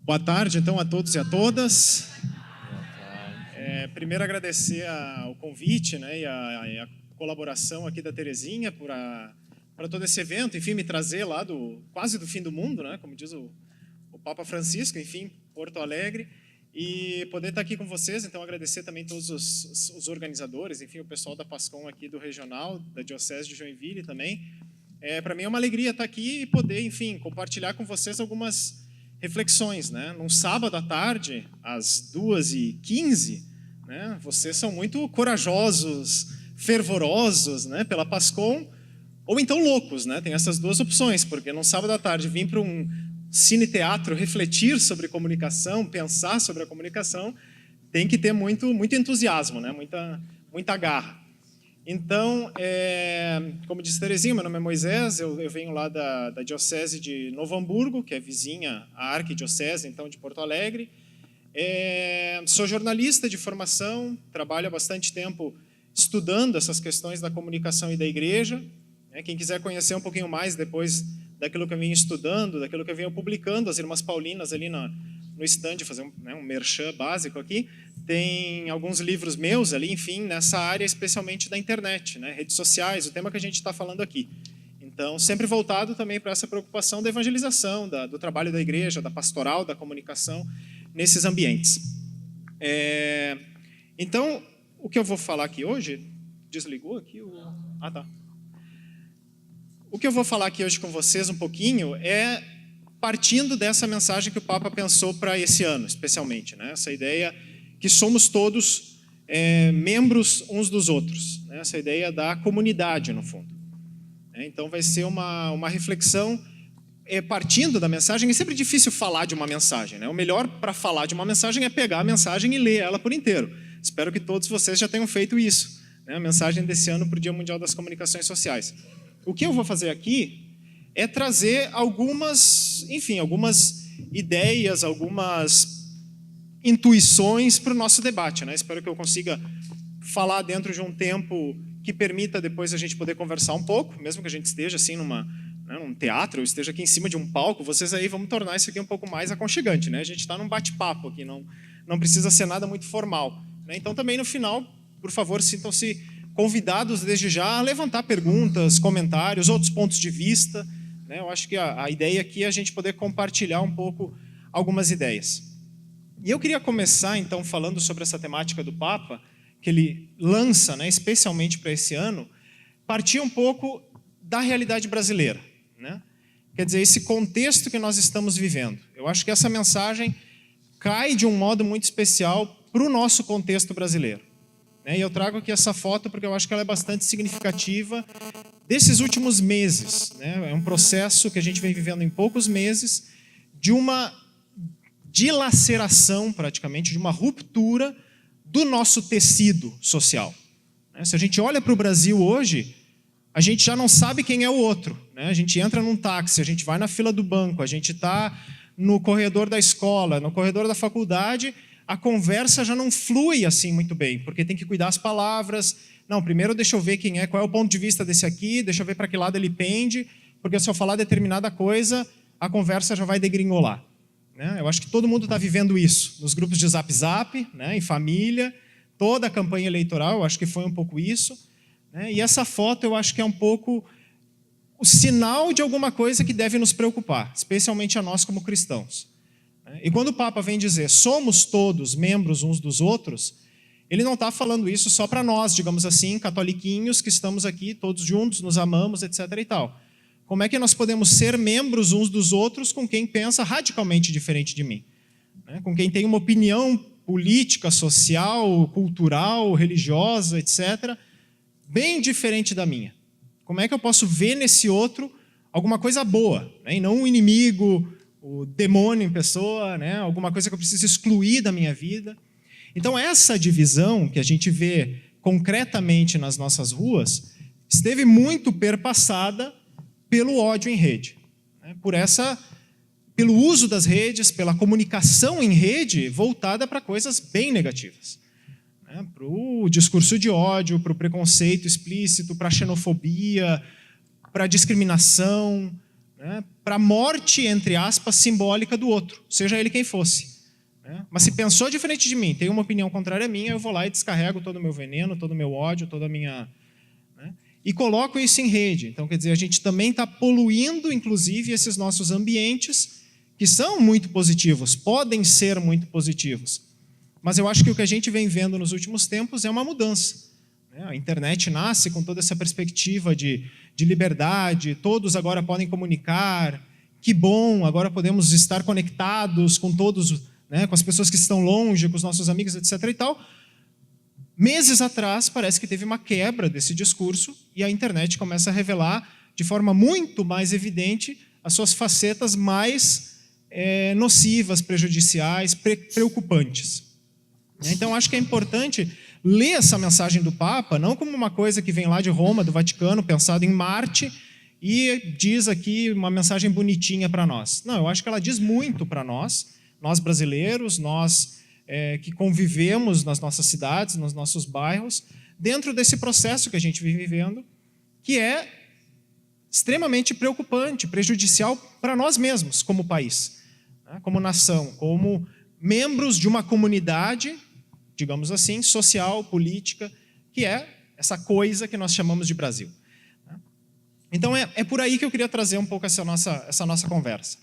Boa tarde, então, a todos e a todas. Primeiro, agradecer o convite, né, e a colaboração aqui da Terezinha para todo esse evento, enfim, me trazer lá quase do fim do mundo, né, como diz o Papa Francisco, enfim, Porto Alegre, e poder estar aqui com vocês. Então, agradecer também todos os organizadores, enfim, o pessoal da PASCOM aqui do Regional, da Diocese de Joinville também. Para mim é uma alegria estar aqui e poder, enfim, compartilhar com vocês algumas reflexões, né? Num sábado à tarde, às 2h15, né? Vocês são muito corajosos, fervorosos, né? Pela PASCOM, ou então loucos, né? Tem essas duas opções, porque num sábado à tarde vir para um cine-teatro refletir sobre comunicação, pensar sobre a comunicação, tem que ter muito entusiasmo, né? Muita garra. Então, como disse Terezinha, meu nome é Moisés, eu venho lá da Diocese de Novo Hamburgo, que é vizinha à Arquidiocese, então, de Porto Alegre. Sou jornalista de formação, trabalho há bastante tempo estudando essas questões da comunicação e da igreja. Quem quiser conhecer um pouquinho mais depois daquilo que eu venho estudando, daquilo que eu venho publicando, as Irmãs Paulinas ali no stand, fazer um merchan básico aqui, tem alguns livros meus ali, enfim, nessa área especialmente da internet, né, redes sociais, o tema que a gente está falando aqui. Então, sempre voltado também para essa preocupação da evangelização, do trabalho da igreja, da pastoral, da comunicação, nesses ambientes. Então, o que eu vou falar aqui hoje... Desligou aqui o... Ah, tá. O que eu vou falar aqui hoje com vocês um pouquinho é partindo dessa mensagem que o Papa pensou para esse ano, especialmente, né? Essa ideia que somos todos membros uns dos outros, né? Essa ideia da comunidade, no fundo. Então, vai ser uma reflexão partindo da mensagem. É sempre difícil falar de uma mensagem, né? O melhor para falar de uma mensagem é pegar a mensagem e ler ela por inteiro. Espero que todos vocês já tenham feito isso, né? A mensagem desse ano para o Dia Mundial das Comunicações Sociais. O que eu vou fazer aqui é trazer algumas ideias, algumas intuições para o nosso debate, né? Espero que eu consiga falar dentro de um tempo que permita depois a gente poder conversar um pouco, mesmo que a gente esteja assim num teatro, ou esteja aqui em cima de um palco, vocês aí vão tornar isso aqui um pouco mais aconchegante, né? A gente está num bate-papo aqui, não precisa ser nada muito formal, né? Então também no final, por favor, sintam-se convidados desde já a levantar perguntas, comentários, outros pontos de vista, né? Eu acho que a ideia aqui é a gente poder compartilhar um pouco algumas ideias. E eu queria começar, então, falando sobre essa temática do Papa, que ele lança, né, especialmente para esse ano, partir um pouco da realidade brasileira, né? Quer dizer, esse contexto que nós estamos vivendo. Eu acho que essa mensagem cai de um modo muito especial para o nosso contexto brasileiro, né? E eu trago aqui essa foto porque eu acho que ela é bastante significativa desses últimos meses, né? É um processo que a gente vem vivendo em poucos meses de uma dilaceração, praticamente, de uma ruptura do nosso tecido social. Se a gente olha para o Brasil hoje, a gente já não sabe quem é o outro, né? A gente entra num táxi, a gente vai na fila do banco, a gente está no corredor da escola, no corredor da faculdade, a conversa já não flui assim muito bem, porque tem que cuidar as palavras. Não, primeiro deixa eu ver quem é, qual é o ponto de vista desse aqui, deixa eu ver para que lado ele pende, porque se eu falar determinada coisa, a conversa já vai degringolar. Eu acho que todo mundo está vivendo isso, nos grupos de Zap Zap, né, em família, toda a campanha eleitoral, eu acho que foi um pouco isso, né, e essa foto eu acho que é um pouco o sinal de alguma coisa que deve nos preocupar, especialmente a nós como cristãos. E quando o Papa vem dizer, somos todos membros uns dos outros, ele não está falando isso só para nós, digamos assim, catoliquinhos, que estamos aqui todos juntos, nos amamos, etc. e tal. Como é que nós podemos ser membros uns dos outros com quem pensa radicalmente diferente de mim? Com quem tem uma opinião política, social, cultural, religiosa, etc., bem diferente da minha. Como é que eu posso ver nesse outro alguma coisa boa, né? E não um inimigo, o demônio em pessoa, né? Alguma coisa que eu preciso excluir da minha vida? Então, essa divisão que a gente vê concretamente nas nossas ruas esteve muito perpassada pelo ódio em rede, né? Pelo uso das redes, pela comunicação em rede voltada para coisas bem negativas, né? Para o discurso de ódio, para o preconceito explícito, para a xenofobia, para a discriminação, né, para a morte, entre aspas, simbólica do outro, seja ele quem fosse. Né? Mas se pensou diferente de mim, tem uma opinião contrária à minha, eu vou lá e descarrego todo o meu veneno, todo o meu ódio, toda a minha... Né? E coloco isso em rede. Então, quer dizer, a gente também está poluindo, inclusive, esses nossos ambientes, que são muito positivos, podem ser muito positivos. Mas eu acho que o que a gente vem vendo nos últimos tempos é uma mudança. A internet nasce com toda essa perspectiva de liberdade, todos agora podem comunicar, que bom, agora podemos estar conectados com todos, né, com as pessoas que estão longe, com os nossos amigos, etc. e tal. Meses atrás, parece que teve uma quebra desse discurso e a internet começa a revelar de forma muito mais evidente as suas facetas mais nocivas, prejudiciais, preocupantes. Então, acho que é importante ler essa mensagem do Papa, não como uma coisa que vem lá de Roma, do Vaticano, pensado em Marte, e diz aqui uma mensagem bonitinha para nós. Não, eu acho que ela diz muito para nós brasileiros, nós que convivemos nas nossas cidades, nos nossos bairros, dentro desse processo que a gente vem vivendo, que é extremamente preocupante, prejudicial para nós mesmos, como país, né, como nação, como membros de uma comunidade, digamos assim, social, política, que é essa coisa que nós chamamos de Brasil. Então, é por aí que eu queria trazer um pouco essa nossa conversa.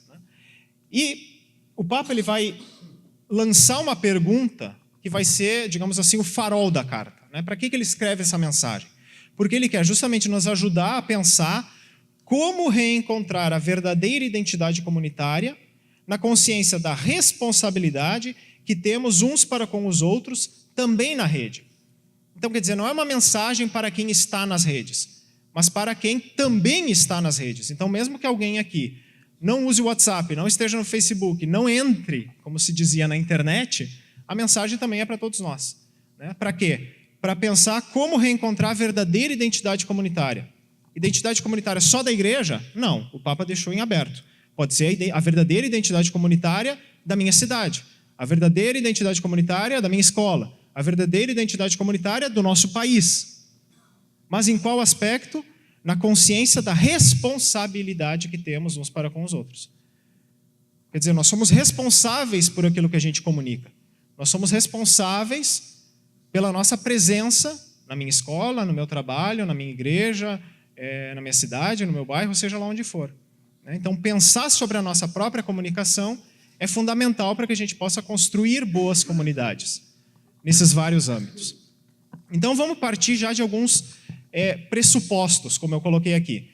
E o Papa ele vai lançar uma pergunta que vai ser, digamos assim, o farol da carta. Para que ele escreve essa mensagem? Porque ele quer justamente nos ajudar a pensar como reencontrar a verdadeira identidade comunitária na consciência da responsabilidade que temos uns para com os outros, também na rede. Então, quer dizer, não é uma mensagem para quem está nas redes, mas para quem também está nas redes. Então, mesmo que alguém aqui não use o WhatsApp, não esteja no Facebook, não entre, como se dizia na internet, a mensagem também é para todos nós. Né? Para quê? Para pensar como reencontrar a verdadeira identidade comunitária. Identidade comunitária só da igreja? Não, o Papa deixou em aberto. Pode ser a verdadeira identidade comunitária da minha cidade, a verdadeira identidade comunitária da minha escola, a verdadeira identidade comunitária do nosso país. Mas em qual aspecto? Na consciência da responsabilidade que temos uns para com os outros. Quer dizer, nós somos responsáveis por aquilo que a gente comunica. Nós somos responsáveis pela nossa presença na minha escola, no meu trabalho, na minha igreja, na minha cidade, no meu bairro, seja lá onde for. Então, pensar sobre a nossa própria comunicação é fundamental para que a gente possa construir boas comunidades nesses vários âmbitos. Então, vamos partir já de alguns pressupostos, como eu coloquei aqui.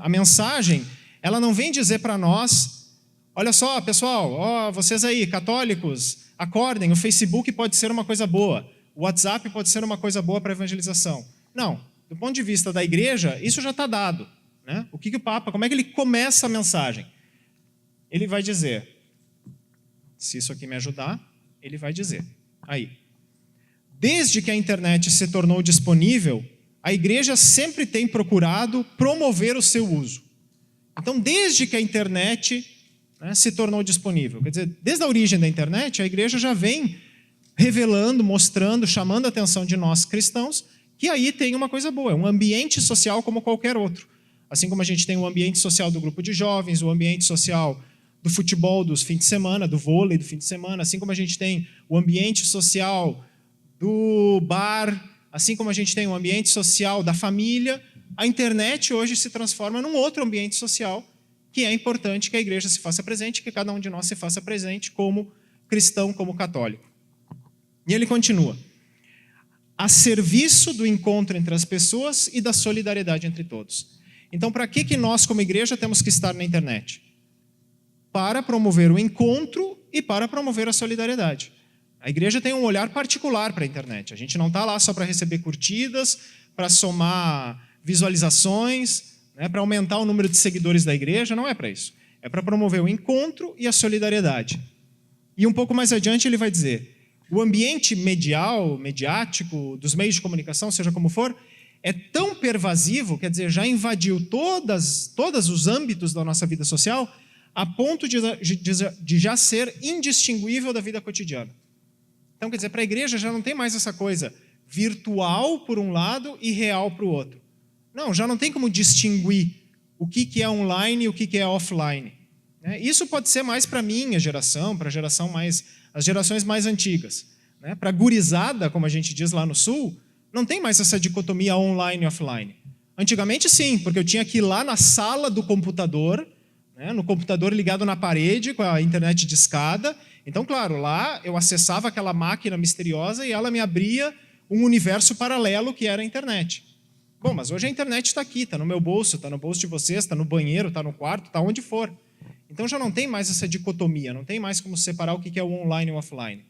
A mensagem, ela não vem dizer para nós, olha só, pessoal, vocês aí, católicos, acordem, o Facebook pode ser uma coisa boa, o WhatsApp pode ser uma coisa boa para a evangelização. Não, do ponto de vista da igreja, isso já está dado. O que o Papa, como é que ele começa a mensagem? Ele vai dizer, se isso aqui me ajudar, ele vai dizer, aí, desde que a internet se tornou disponível, a igreja sempre tem procurado promover o seu uso. Então, desde que a internet se tornou disponível, quer dizer, desde a origem da internet, a igreja já vem revelando, mostrando, chamando a atenção de nós cristãos, que aí tem uma coisa boa, é um ambiente social como qualquer outro. Assim como a gente tem o ambiente social do grupo de jovens, o ambiente social do futebol dos fins de semana, do vôlei do fim de semana, assim como a gente tem o ambiente social do bar, assim como a gente tem o ambiente social da família, a internet hoje se transforma num outro ambiente social que é importante que a igreja se faça presente, que cada um de nós se faça presente como cristão, como católico. E ele continua, a serviço do encontro entre as pessoas e da solidariedade entre todos. Então, para que nós, como igreja, temos que estar na internet? Para promover o encontro e para promover a solidariedade. A igreja tem um olhar particular para a internet. A gente não está lá só para receber curtidas, para somar visualizações, para aumentar o número de seguidores da igreja, não é para isso. É para promover o encontro e a solidariedade. E um pouco mais adiante ele vai dizer, o ambiente mediático, dos meios de comunicação, seja como for, é tão pervasivo, quer dizer, já invadiu todos os âmbitos da nossa vida social, a ponto de já ser indistinguível da vida cotidiana. Então, quer dizer, para a igreja já não tem mais essa coisa virtual por um lado e real para o outro. Não, já não tem como distinguir o que é online e o que é offline. Isso pode ser mais para a minha geração, para as gerações mais antigas. Para a gurizada, como a gente diz lá no Sul, não tem mais essa dicotomia online e offline. Antigamente sim, porque eu tinha que ir lá na sala do computador, no computador ligado na parede, com a internet discada. Então, claro, lá eu acessava aquela máquina misteriosa e ela me abria um universo paralelo que era a internet. Bom, mas hoje a internet está aqui, está no meu bolso, está no bolso de vocês, está no banheiro, está no quarto, está onde for. Então já não tem mais essa dicotomia, não tem mais como separar o que é o online e o offline.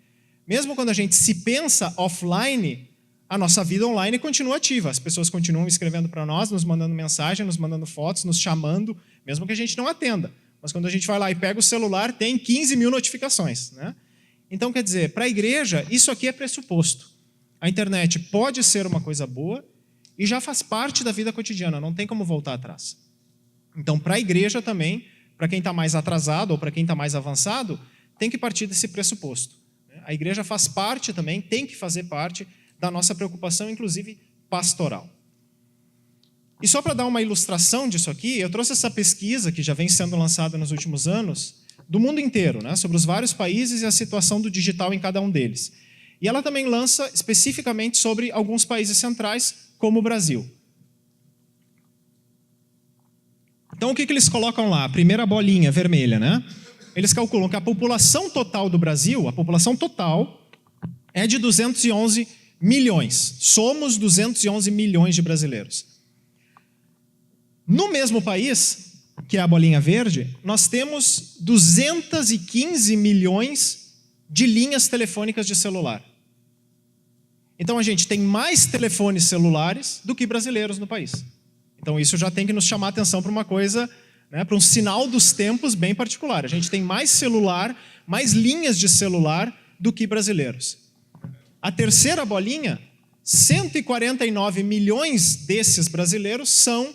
Mesmo quando a gente se pensa offline, a nossa vida online continua ativa. As pessoas continuam escrevendo para nós, nos mandando mensagem, nos mandando fotos, nos chamando, mesmo que a gente não atenda. Mas quando a gente vai lá e pega o celular, tem 15 mil notificações. Então, quer dizer, para a igreja, isso aqui é pressuposto. A internet pode ser uma coisa boa e já faz parte da vida cotidiana, não tem como voltar atrás. Então, para a igreja também, para quem está mais atrasado ou para quem está mais avançado, tem que partir desse pressuposto. A igreja faz parte também, tem que fazer parte da nossa preocupação, inclusive pastoral. E só para dar uma ilustração disso aqui, eu trouxe essa pesquisa que já vem sendo lançada nos últimos anos, do mundo inteiro, sobre os vários países e a situação do digital em cada um deles. E ela também lança especificamente sobre alguns países centrais, como o Brasil. Então, o que eles colocam lá? A primeira bolinha vermelha, Eles calculam que a população total do Brasil, a população total, é de 211 milhões. Somos 211 milhões de brasileiros. No mesmo país, que é a bolinha verde, nós temos 215 milhões de linhas telefônicas de celular. Então, a gente tem mais telefones celulares do que brasileiros no país. Então, isso já tem que nos chamar a atenção para uma coisa, para um sinal dos tempos bem particular. A gente tem mais celular, mais linhas de celular do que brasileiros. A terceira bolinha, 149 milhões desses brasileiros são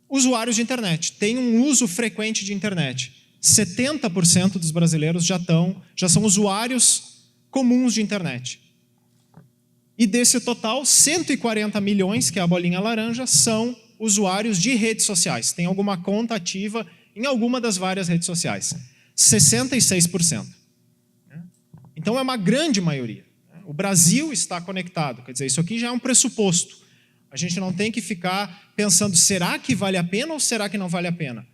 usuários de internet, têm um uso frequente de internet. 70% dos brasileiros já são usuários comuns de internet. E desse total, 140 milhões, que é a bolinha laranja, são usuários de redes sociais. Tem alguma conta ativa em alguma das várias redes sociais. 66%. Então é uma grande maioria. O Brasil está conectado. Quer dizer, isso aqui já é um pressuposto. A gente não tem que ficar pensando, será que vale a pena ou será que não vale a pena?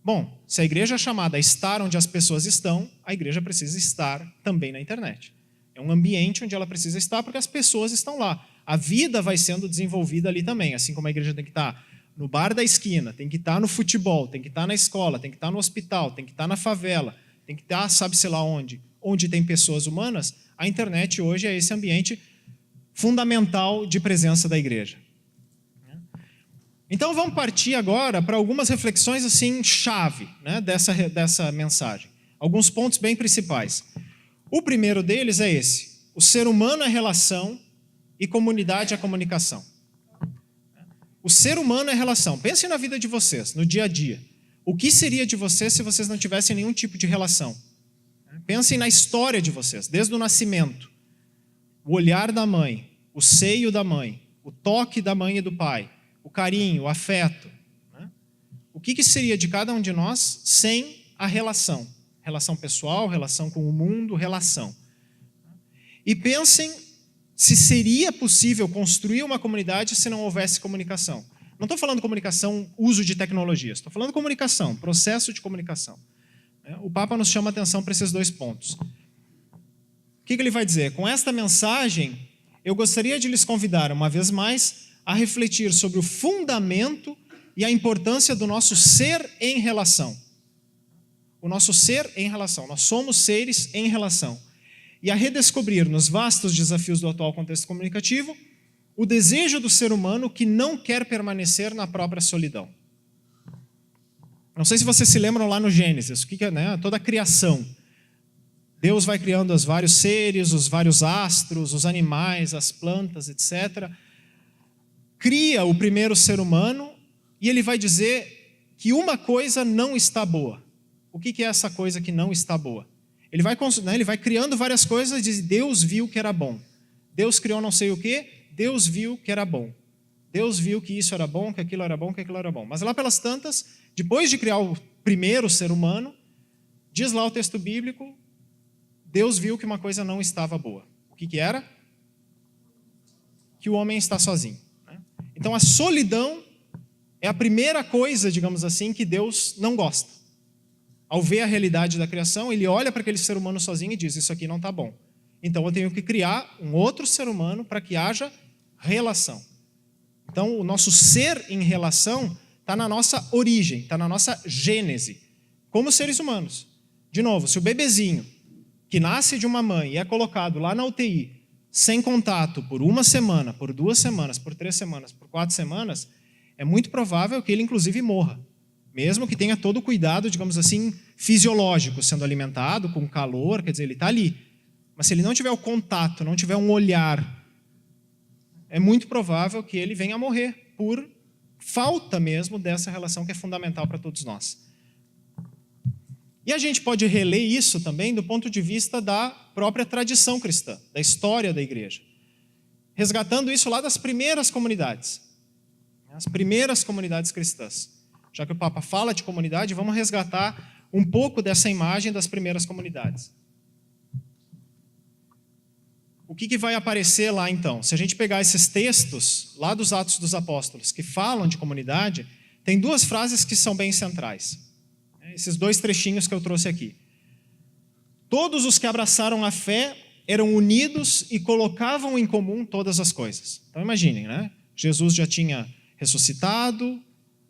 Bom, se a igreja é chamada a estar onde as pessoas estão, a igreja precisa estar também na internet. É um ambiente onde ela precisa estar porque as pessoas estão lá. A vida vai sendo desenvolvida ali também, assim como a igreja tem que estar no bar da esquina, tem que estar no futebol, tem que estar na escola, tem que estar no hospital, tem que estar na favela, tem que estar, sabe-se lá onde tem pessoas humanas. A internet hoje é esse ambiente fundamental de presença da igreja. Então vamos partir agora para algumas reflexões assim chave, dessa mensagem. Alguns pontos bem principais. O primeiro deles é esse: o ser humano é relação e comunidade é comunicação. O ser humano é relação. Pensem na vida de vocês, no dia a dia. O que seria de vocês se vocês não tivessem nenhum tipo de relação? Pensem na história de vocês, desde o nascimento. O olhar da mãe, o seio da mãe, o toque da mãe e do pai, o carinho, o afeto. O que seria de cada um de nós sem a relação? Relação pessoal, relação com o mundo, relação. E pensem se seria possível construir uma comunidade se não houvesse comunicação. Não estou falando comunicação, uso de tecnologias, estou falando comunicação, processo de comunicação. O Papa nos chama a atenção para esses dois pontos. O que ele vai dizer? Com esta mensagem, eu gostaria de lhes convidar, uma vez mais, a refletir sobre o fundamento e a importância do nosso ser em relação. O nosso ser em relação. Nós somos seres em relação. E a redescobrir, nos vastos desafios do atual contexto comunicativo, o desejo do ser humano que não quer permanecer na própria solidão. Não sei se vocês se lembram lá no Gênesis, o que é, toda a criação. Deus vai criando os vários seres, os vários astros, os animais, as plantas, etc. Cria o primeiro ser humano e ele vai dizer que uma coisa não está boa. O que é essa coisa que não está boa? Ele vai criando várias coisas e diz, Deus viu que era bom. Deus criou não sei o quê, Deus viu que era bom. Deus viu que isso era bom, que aquilo era bom, que aquilo era bom. Mas lá pelas tantas, depois de criar o primeiro ser humano, diz lá o texto bíblico, Deus viu que uma coisa não estava boa. O que era? Que o homem está sozinho. Então a solidão é a primeira coisa, digamos assim, que Deus não gosta. Ao ver a realidade da criação, ele olha para aquele ser humano sozinho e diz, isso aqui não está bom. Então eu tenho que criar um outro ser humano para que haja relação. Então o nosso ser em relação está na nossa origem, está na nossa gênese, como seres humanos. De novo, se o bebezinho que nasce de uma mãe e é colocado lá na UTI, sem contato por 1 semana, por 2 semanas, por 3 semanas, por 4 semanas, é muito provável que ele inclusive morra. Mesmo que tenha todo o cuidado, digamos assim, fisiológico, sendo alimentado com calor, quer dizer, ele está ali. Mas se ele não tiver o contato, não tiver um olhar, é muito provável que ele venha a morrer por falta mesmo dessa relação que é fundamental para todos nós. E a gente pode reler isso também do ponto de vista da própria tradição cristã, da história da igreja. Resgatando isso lá das primeiras comunidades. As primeiras comunidades cristãs. Já que o Papa fala de comunidade, vamos resgatar um pouco dessa imagem das primeiras comunidades. O que vai aparecer lá então? Se a gente pegar esses textos lá dos Atos dos Apóstolos que falam de comunidade, tem 2 frases que são bem centrais. Esses 2 trechinhos que eu trouxe aqui. Todos os que abraçaram a fé eram unidos e colocavam em comum todas as coisas. Então imaginem, né? Jesus já tinha ressuscitado,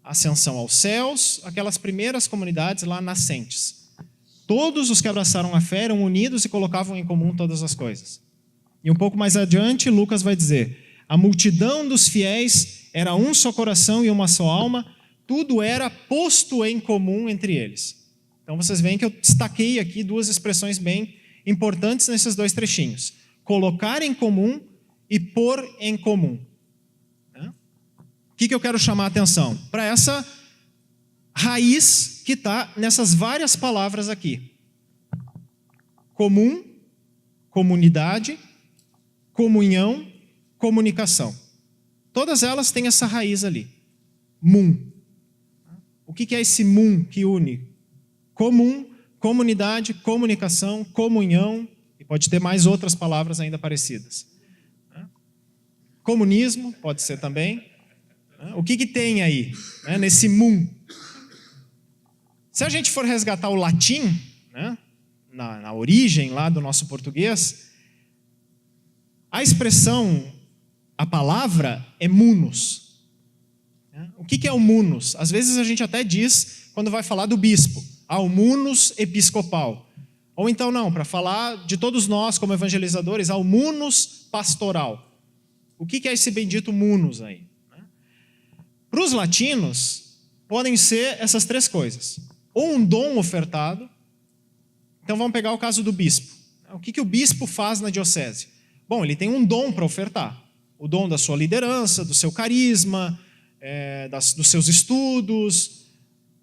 ascensão aos céus, aquelas primeiras comunidades lá nascentes. Todos os que abraçaram a fé eram unidos e colocavam em comum todas as coisas. E um pouco mais adiante, Lucas vai dizer, a multidão dos fiéis era um só coração e uma só alma, tudo era posto em comum entre eles. Então vocês veem que eu destaquei aqui 2 expressões bem importantes nesses 2 trechinhos. Colocar em comum e pôr em comum. O que eu quero chamar a atenção? Para essa raiz que está nessas várias palavras aqui. Comum, comunidade, comunhão, comunicação. Todas elas têm essa raiz ali. Mum. O que é esse mum que une? Comum, comunidade, comunicação, comunhão, e pode ter mais outras palavras ainda parecidas. Comunismo, pode ser também. O que tem aí, nesse mum? Se a gente for resgatar o latim, na origem lá do nosso português, a expressão, a palavra é munus. O que é o munus? Às vezes a gente até diz, quando vai falar do bispo, o munus episcopal. Ou então não, para falar de todos nós como evangelizadores, o munus pastoral. O que é esse bendito munus aí? Para os latinos, podem ser essas 3 coisas. Ou um dom ofertado. Então vamos pegar o caso do bispo. O que o bispo faz na diocese? Bom, ele tem um dom para ofertar. O dom da sua liderança, do seu carisma, dos seus estudos.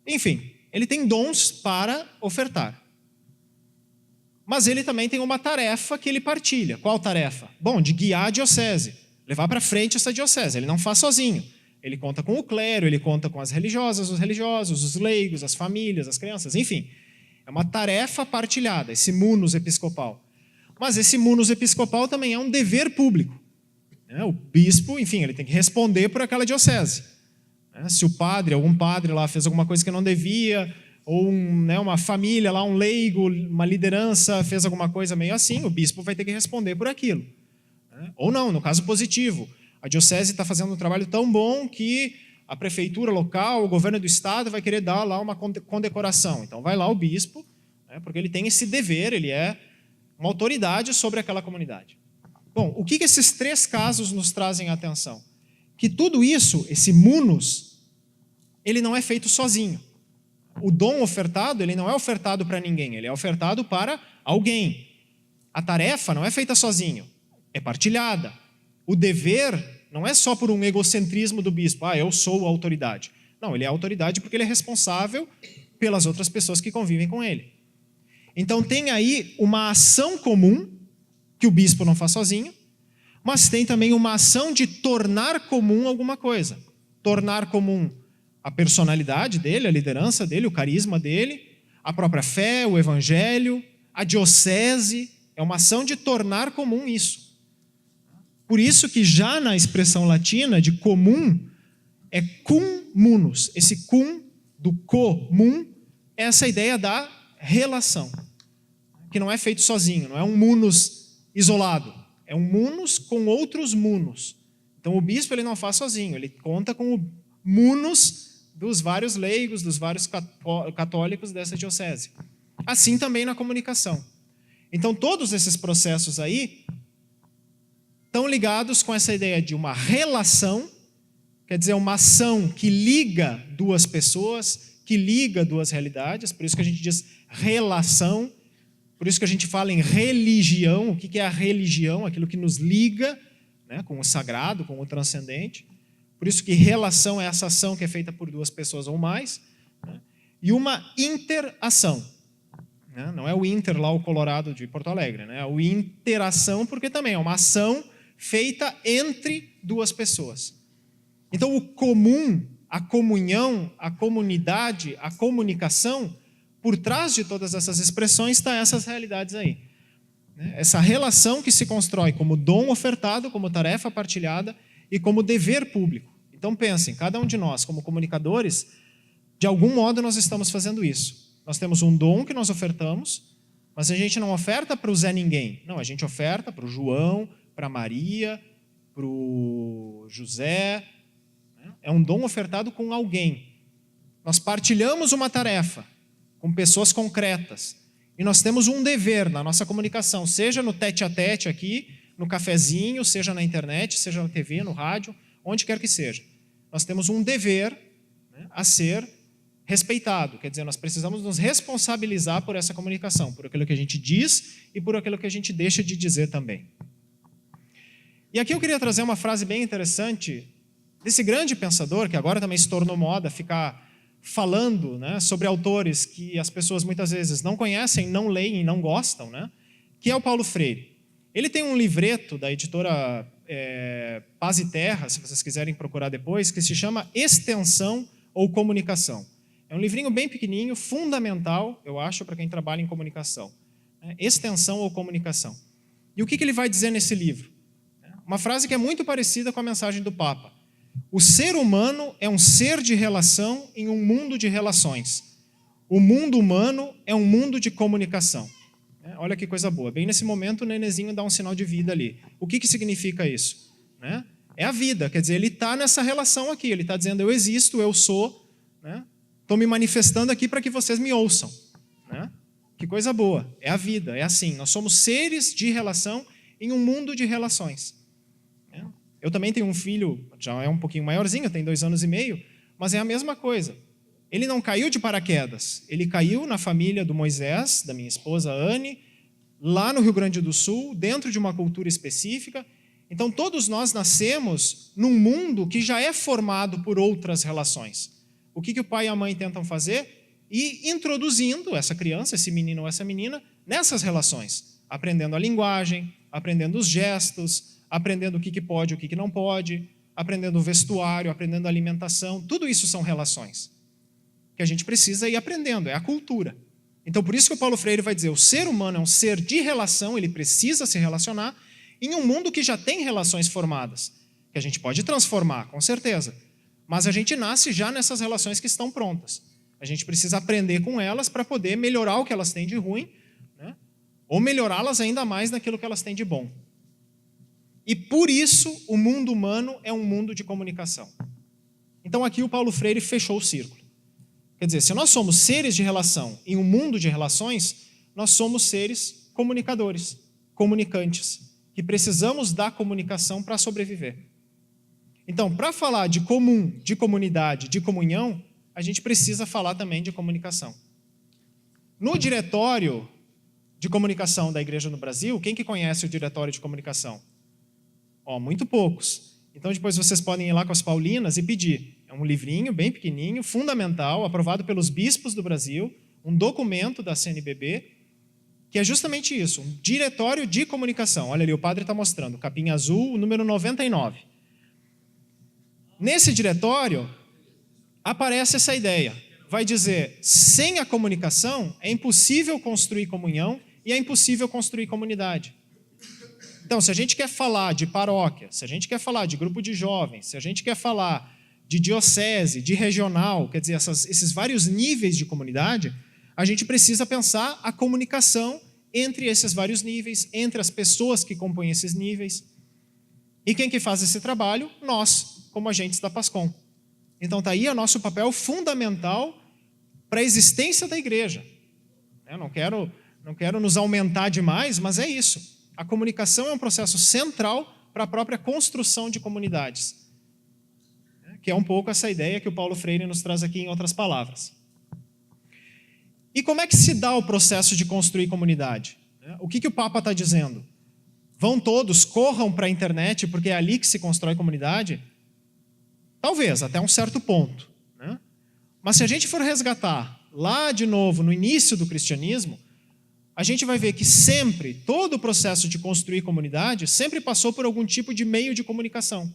Enfim, ele tem dons para ofertar. Mas ele também tem uma tarefa que ele partilha. Qual tarefa? Bom, de guiar a diocese. Levar para frente essa diocese. Ele não faz sozinho. Ele conta com o clero, ele conta com as religiosas, os religiosos, os leigos, as famílias, as crianças, enfim. É uma tarefa partilhada, esse munus episcopal. Mas esse munus episcopal também é um dever público. O bispo, enfim, ele tem que responder por aquela diocese. Se o padre, algum padre lá fez alguma coisa que não devia, ou uma família lá, um leigo, uma liderança fez alguma coisa meio assim, o bispo vai ter que responder por aquilo. Ou não, no caso positivo. A diocese está fazendo um trabalho tão bom que a prefeitura local, o governo do estado vai querer dar lá uma condecoração. Então vai lá o bispo, porque ele tem esse dever, ele é uma autoridade sobre aquela comunidade. Bom, o que esses 3 casos nos trazem a atenção? Que tudo isso, esse munus, ele não é feito sozinho. O dom ofertado, ele não é ofertado para ninguém, ele é ofertado para alguém. A tarefa não é feita sozinho, é partilhada. O dever não é só por um egocentrismo do bispo, eu sou a autoridade. Não, ele é a autoridade porque ele é responsável pelas outras pessoas que convivem com ele. Então tem aí uma ação comum, que o bispo não faz sozinho, mas tem também uma ação de tornar comum alguma coisa. Tornar comum a personalidade dele, a liderança dele, o carisma dele, a própria fé, o evangelho, a diocese. É uma ação de tornar comum isso. Por isso que já na expressão latina de comum é cum munus. Esse cum do comum é essa ideia da relação, que não é feito sozinho, não é um munus isolado, é um munus com outros munus. Então o bispo ele não faz sozinho, ele conta com o munus dos vários leigos, dos vários católicos dessa diocese. Assim também na comunicação. Então todos esses processos aí estão ligados com essa ideia de uma relação, quer dizer, uma ação que liga duas pessoas, que liga duas realidades, por isso que a gente diz relação, por isso que a gente fala em religião. O que é a religião? Aquilo que nos liga, né, com o sagrado, com o transcendente. Por isso que relação é essa ação que é feita por duas pessoas ou mais, né, e uma interação. Né, não é o Inter lá, o Colorado de Porto Alegre, né, é o interação, porque também é uma ação feita entre duas pessoas. Então o comum, a comunhão, a comunidade, a comunicação, por trás de todas essas expressões está essas realidades aí. Essa relação que se constrói como dom ofertado, como tarefa partilhada e como dever público. Então pensem, cada um de nós, como comunicadores, de algum modo nós estamos fazendo isso. Nós temos um dom que nós ofertamos, mas a gente não oferta para o Zé Ninguém. Não, a gente oferta para o João, para a Maria, para o José. É um dom ofertado com alguém. Nós partilhamos uma tarefa com pessoas concretas. E nós temos um dever na nossa comunicação, seja no tete-a-tete aqui, no cafezinho, seja na internet, seja na TV, no rádio, onde quer que seja. Nós temos um dever, né, a ser respeitado. Quer dizer, nós precisamos nos responsabilizar por essa comunicação, por aquilo que a gente diz e por aquilo que a gente deixa de dizer também. E aqui eu queria trazer uma frase bem interessante desse grande pensador, que agora também se tornou moda ficar falando, né, sobre autores que as pessoas muitas vezes não conhecem, não leem e não gostam, né, que é o Paulo Freire. Ele tem um livreto da editora Paz e Terra, se vocês quiserem procurar depois, que se chama Extensão ou Comunicação. É um livrinho bem pequenininho, fundamental, eu acho, para quem trabalha em comunicação. Extensão ou Comunicação. E o que ele vai dizer nesse livro? Uma frase que é muito parecida com a mensagem do Papa. O ser humano é um ser de relação em um mundo de relações. O mundo humano é um mundo de comunicação. Olha que coisa boa. Bem nesse momento o nenenzinho dá um sinal de vida ali. O que significa isso? É a vida, quer dizer, ele está nessa relação aqui. Ele está dizendo, eu existo, eu sou, estou me manifestando aqui para que vocês me ouçam. Que coisa boa. É a vida, é assim. Nós somos seres de relação em um mundo de relações. Eu também tenho um filho, já é um pouquinho maiorzinho, tem 2 anos e meio, mas é a mesma coisa. Ele não caiu de paraquedas, ele caiu na família do Moisés, da minha esposa Anne, lá no Rio Grande do Sul, dentro de uma cultura específica. Então todos nós nascemos num mundo que já é formado por outras relações. O que o pai e a mãe tentam fazer? Ir introduzindo essa criança, esse menino ou essa menina, nessas relações, aprendendo a linguagem, aprendendo os gestos, aprendendo o que pode e o que não pode, aprendendo o vestuário, aprendendo a alimentação. Tudo isso são relações que a gente precisa ir aprendendo, é a cultura. Então, por isso que o Paulo Freire vai dizer, o ser humano é um ser de relação, ele precisa se relacionar em um mundo que já tem relações formadas, que a gente pode transformar, com certeza, mas a gente nasce já nessas relações que estão prontas. A gente precisa aprender com elas para poder melhorar o que elas têm de ruim, né? Ou melhorá-las ainda mais naquilo que elas têm de bom. E por isso o mundo humano é um mundo de comunicação. Então aqui o Paulo Freire fechou o círculo. Quer dizer, se nós somos seres de relação em um mundo de relações, nós somos seres comunicadores, comunicantes, que precisamos da comunicação para sobreviver. Então, para falar de comum, de comunidade, de comunhão, a gente precisa falar também de comunicação. No diretório de comunicação da Igreja no Brasil, quem que conhece o diretório de comunicação? Muito poucos. Então depois vocês podem ir lá com as Paulinas e pedir. É um livrinho bem pequenininho, fundamental, aprovado pelos bispos do Brasil, um documento da CNBB, que é justamente isso, um diretório de comunicação. Olha ali, o padre está mostrando, capinha azul, o número 99. Nesse diretório, aparece essa ideia. Vai dizer, sem a comunicação, é impossível construir comunhão e é impossível construir comunidade. Então, se a gente quer falar de paróquia, se a gente quer falar de grupo de jovens, se a gente quer falar de diocese, de regional, quer dizer, esses vários níveis de comunidade, a gente precisa pensar a comunicação entre esses vários níveis, entre as pessoas que compõem esses níveis. E quem que faz esse trabalho? Nós, como agentes da PASCOM. Então está aí o nosso papel fundamental para a existência da igreja. Eu não quero nos aumentar demais, mas é isso. A comunicação é um processo central para a própria construção de comunidades, que é um pouco essa ideia que o Paulo Freire nos traz aqui em outras palavras. E como é que se dá o processo de construir comunidade? O que o Papa está dizendo? Vão todos, corram para a internet porque é ali que se constrói comunidade? Talvez, até um certo ponto. Né? Mas se a gente for resgatar lá de novo no início do cristianismo, a gente vai ver que sempre, todo o processo de construir comunidade sempre passou por algum tipo de meio de comunicação.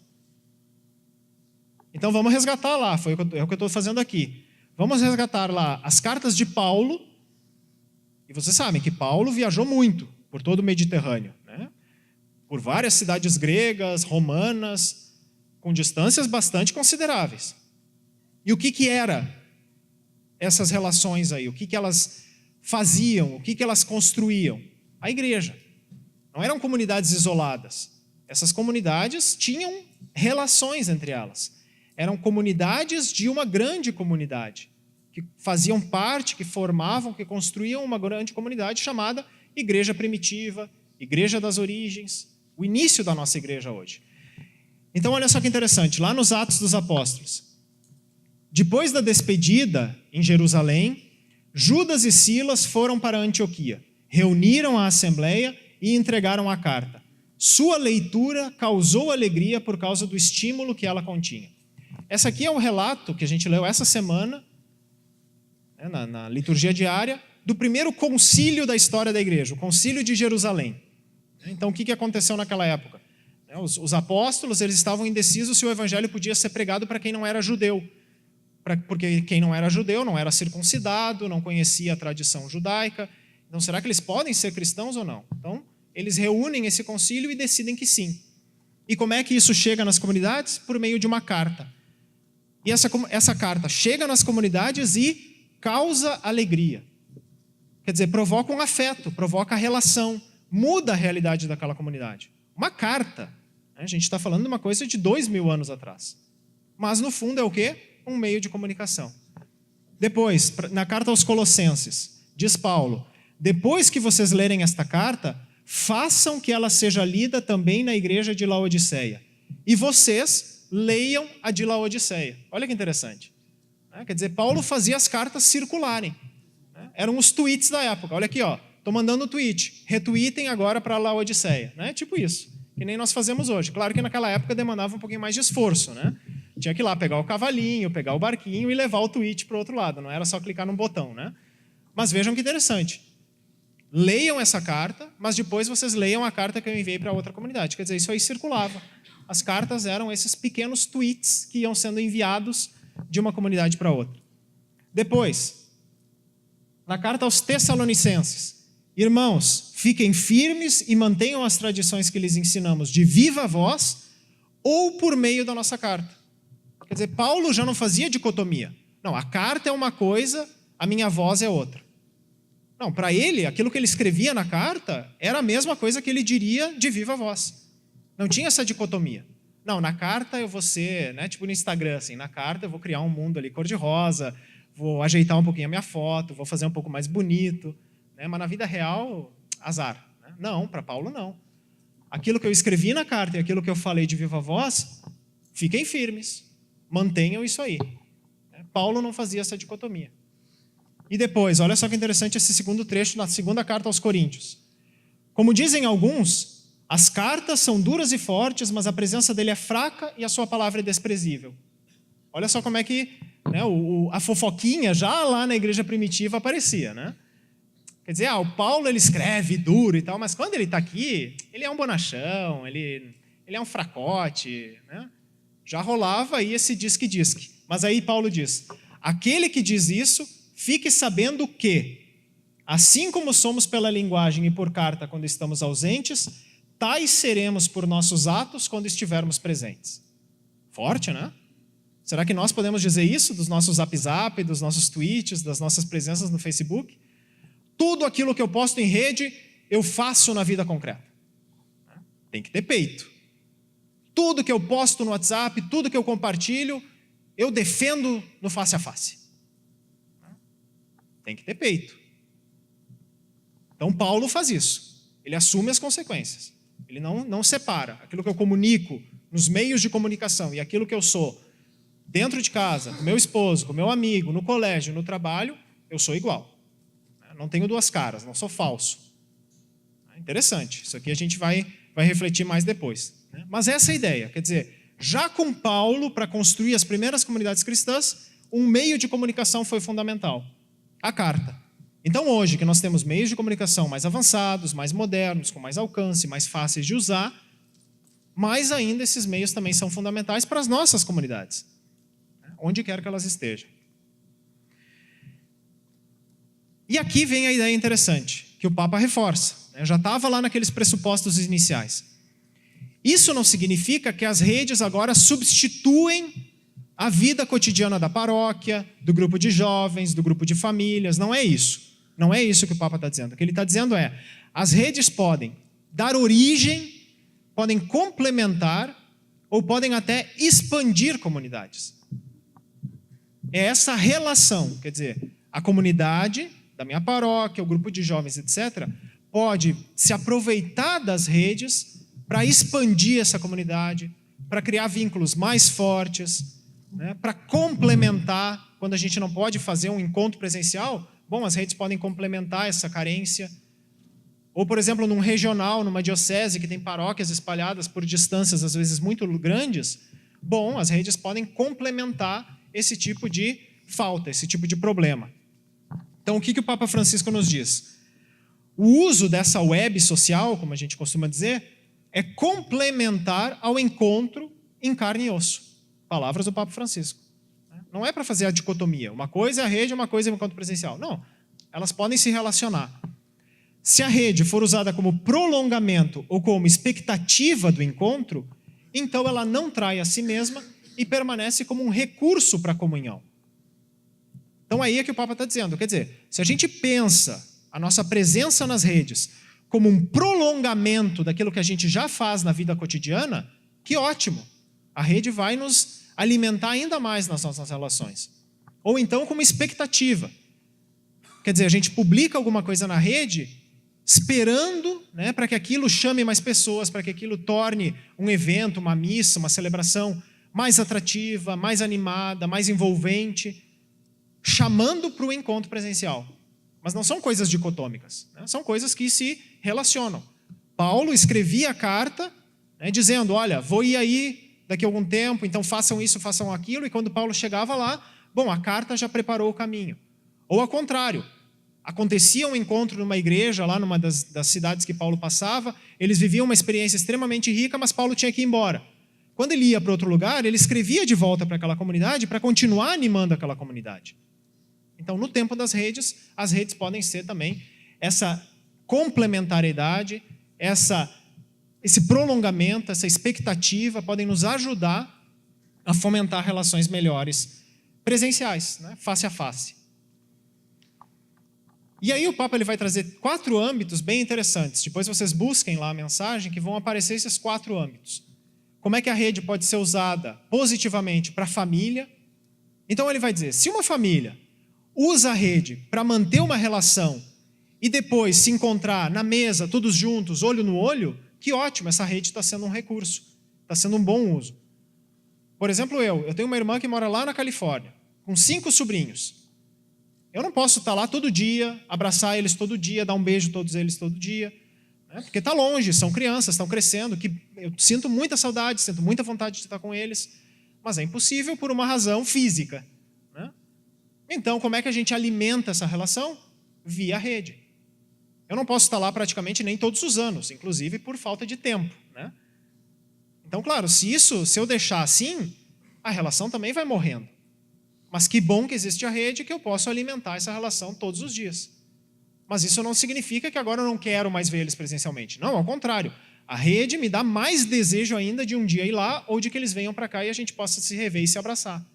Então vamos resgatar lá, é o que eu estou fazendo aqui. Vamos resgatar lá as cartas de Paulo, e vocês sabem que Paulo viajou muito por todo o Mediterrâneo, né? Por várias cidades gregas, romanas, com distâncias bastante consideráveis. E o que era essas relações aí? O que elas faziam? O que elas construíam? A igreja. Não eram comunidades isoladas. Essas comunidades tinham relações entre elas. Eram comunidades de uma grande comunidade, que faziam parte, que formavam, que construíam uma grande comunidade chamada Igreja Primitiva, Igreja das Origens, o início da nossa igreja hoje. Então, olha só que interessante, lá nos Atos dos Apóstolos, depois da despedida em Jerusalém, Judas e Silas foram para Antioquia, reuniram a assembleia e entregaram a carta. Sua leitura causou alegria por causa do estímulo que ela continha. Essa aqui é um relato que a gente leu essa semana, né, na liturgia diária, do primeiro concílio da história da igreja, o concílio de Jerusalém. Então, o que aconteceu naquela época? Os apóstolos, eles estavam indecisos se o evangelho podia ser pregado para quem não era judeu, porque quem não era judeu não era circuncidado, não conhecia a tradição judaica. Então, será que eles podem ser cristãos ou não? Então, eles reúnem esse concílio e decidem que sim. E como é que isso chega nas comunidades? Por meio de uma carta. E essa carta chega nas comunidades e causa alegria. Quer dizer, provoca um afeto, provoca a relação, muda a realidade daquela comunidade. Uma carta. Né? A gente está falando de uma coisa de 2000 anos atrás. Mas, no fundo, é o quê? Um meio de comunicação. Depois, na carta aos Colossenses, diz Paulo, depois que vocês lerem esta carta, façam que ela seja lida também na igreja de Laodiceia. E vocês leiam a de Laodiceia. Olha que interessante. Quer dizer, Paulo fazia as cartas circularem. Eram os tweets da época. Olha aqui, estou mandando um tweet. Retweetem agora para Laodiceia. Tipo isso. Que nem nós fazemos hoje. Claro que naquela época demandava um pouquinho mais de esforço. Tinha que ir lá pegar o cavalinho, pegar o barquinho e levar o tweet para o outro lado. Não era só clicar num botão. Mas vejam que interessante. Leiam essa carta, mas depois vocês leiam a carta que eu enviei para outra comunidade. Quer dizer, isso aí circulava. As cartas eram esses pequenos tweets que iam sendo enviados de uma comunidade para outra. Depois, na carta aos Tessalonicenses, irmãos, fiquem firmes e mantenham as tradições que lhes ensinamos de viva voz ou por meio da nossa carta. Quer dizer, Paulo já não fazia dicotomia. Não, a carta é uma coisa, a minha voz é outra. Não, para ele, aquilo que ele escrevia na carta era a mesma coisa que ele diria de viva voz. Não tinha essa dicotomia. Não, na carta eu vou ser, tipo no Instagram, assim, na carta eu vou criar um mundo ali cor-de-rosa, vou ajeitar um pouquinho a minha foto, vou fazer um pouco mais bonito, mas na vida real, azar. Não, para Paulo não. Aquilo que eu escrevi na carta e aquilo que eu falei de viva voz, fiquem firmes, mantenham isso aí. Paulo não fazia essa dicotomia. E depois, olha só que interessante esse segundo trecho na segunda carta aos Coríntios. Como dizem alguns, as cartas são duras e fortes, mas a presença dele é fraca e a sua palavra é desprezível. Olha só como é que a fofoquinha já lá na igreja primitiva aparecia. Quer dizer, o Paulo ele escreve duro e tal, mas quando ele está aqui, ele é um bonachão, ele é um fracote, né? Já rolava aí esse disque. Mas aí Paulo diz, aquele que diz isso, fique sabendo que, assim como somos pela linguagem e por carta quando estamos ausentes, tais seremos por nossos atos quando estivermos presentes. Forte, né? Será que nós podemos dizer isso dos nossos zap, dos nossos tweets, das nossas presenças no Facebook? Tudo aquilo que eu posto em rede, eu faço na vida concreta. Tem que ter peito. Tudo que eu posto no WhatsApp, tudo que eu compartilho, eu defendo no face a face. Tem que ter peito. Então Paulo faz isso. Ele assume as consequências. Ele não separa aquilo que eu comunico nos meios de comunicação e aquilo que eu sou dentro de casa, com meu esposo, com meu amigo, no colégio, no trabalho, eu sou igual. Não tenho duas caras, não sou falso. Interessante. Isso aqui a gente vai refletir mais depois. Mas essa é a ideia. Quer dizer, já com Paulo, para construir as primeiras comunidades cristãs, um meio de comunicação foi fundamental. A carta. Então hoje, que nós temos meios de comunicação mais avançados, mais modernos, com mais alcance, mais fáceis de usar, mais ainda esses meios também são fundamentais para as nossas comunidades, onde quer que elas estejam. E aqui vem a ideia interessante, que o Papa reforça. Já estava lá naqueles pressupostos iniciais. Isso não significa que as redes agora substituem a vida cotidiana da paróquia, do grupo de jovens, do grupo de famílias. Não é isso. Não é isso que o Papa está dizendo. O que ele está dizendo é, as redes podem dar origem, podem complementar ou podem até expandir comunidades. É essa relação, quer dizer, a comunidade da minha paróquia, o grupo de jovens, etc., pode se aproveitar das redes para expandir essa comunidade, para criar vínculos mais fortes, né, para complementar, quando a gente não pode fazer um encontro presencial, bom, as redes podem complementar essa carência. Ou, por exemplo, num regional, numa diocese que tem paróquias espalhadas por distâncias, às vezes, muito grandes, bom, as redes podem complementar esse tipo de falta, esse tipo de problema. Então, o que o Papa Francisco nos diz? O uso dessa web social, como a gente costuma dizer, é complementar ao encontro em carne e osso. Palavras do Papa Francisco. Não é para fazer a dicotomia. Uma coisa é a rede, uma coisa é o encontro presencial. Não, elas podem se relacionar. Se a rede for usada como prolongamento ou como expectativa do encontro, então ela não trai a si mesma e permanece como um recurso para a comunhão. Então aí é que o Papa está dizendo. Quer dizer, se a gente pensa a nossa presença nas redes como um prolongamento daquilo que a gente já faz na vida cotidiana, que ótimo. A rede vai nos alimentar ainda mais nas nossas relações. Ou então como expectativa. Quer dizer, a gente publica alguma coisa na rede esperando, né, para que aquilo chame mais pessoas, para que aquilo torne um evento, uma missa, uma celebração mais atrativa, mais animada, mais envolvente, chamando para o encontro presencial. Mas não são coisas dicotômicas, né? São coisas que se relacionam. Paulo escrevia a carta, né, dizendo, olha, vou ir aí daqui a algum tempo, então façam isso, façam aquilo, e quando Paulo chegava lá, bom, a carta já preparou o caminho. Ou ao contrário, acontecia um encontro numa igreja, lá numa das cidades que Paulo passava, eles viviam uma experiência extremamente rica, mas Paulo tinha que ir embora. Quando ele ia para outro lugar, ele escrevia de volta para aquela comunidade para continuar animando aquela comunidade. Então, no tempo das redes, as redes podem ser também essa complementariedade, esse prolongamento, essa expectativa, podem nos ajudar a fomentar relações melhores presenciais, né? Face a face. E aí o Papa ele vai trazer 4 âmbitos bem interessantes. Depois vocês busquem lá a mensagem que vão aparecer esses 4 âmbitos. Como é que a rede pode ser usada positivamente para a família? Então ele vai dizer, se uma família usa a rede para manter uma relação e depois se encontrar na mesa, todos juntos, olho no olho, que ótimo, essa rede está sendo um recurso, está sendo um bom uso. Por exemplo, eu tenho uma irmã que mora lá na Califórnia, com 5 sobrinhos. Eu não posso estar lá todo dia, abraçar eles todo dia, dar um beijo a todos eles todo dia, né? Porque está longe, são crianças, estão crescendo, que eu sinto muita saudade, sinto muita vontade de estar com eles, mas é impossível por uma razão física. Né? Então, como é que a gente alimenta essa relação? Via rede. Eu não posso estar lá praticamente nem todos os anos, inclusive por falta de tempo, né? Então, claro, se eu deixar assim, a relação também vai morrendo. Mas que bom que existe a rede, que eu posso alimentar essa relação todos os dias. Mas isso não significa que agora eu não quero mais ver eles presencialmente. Não, ao contrário. A rede me dá mais desejo ainda de um dia ir lá ou de que eles venham para cá e a gente possa se rever e se abraçar.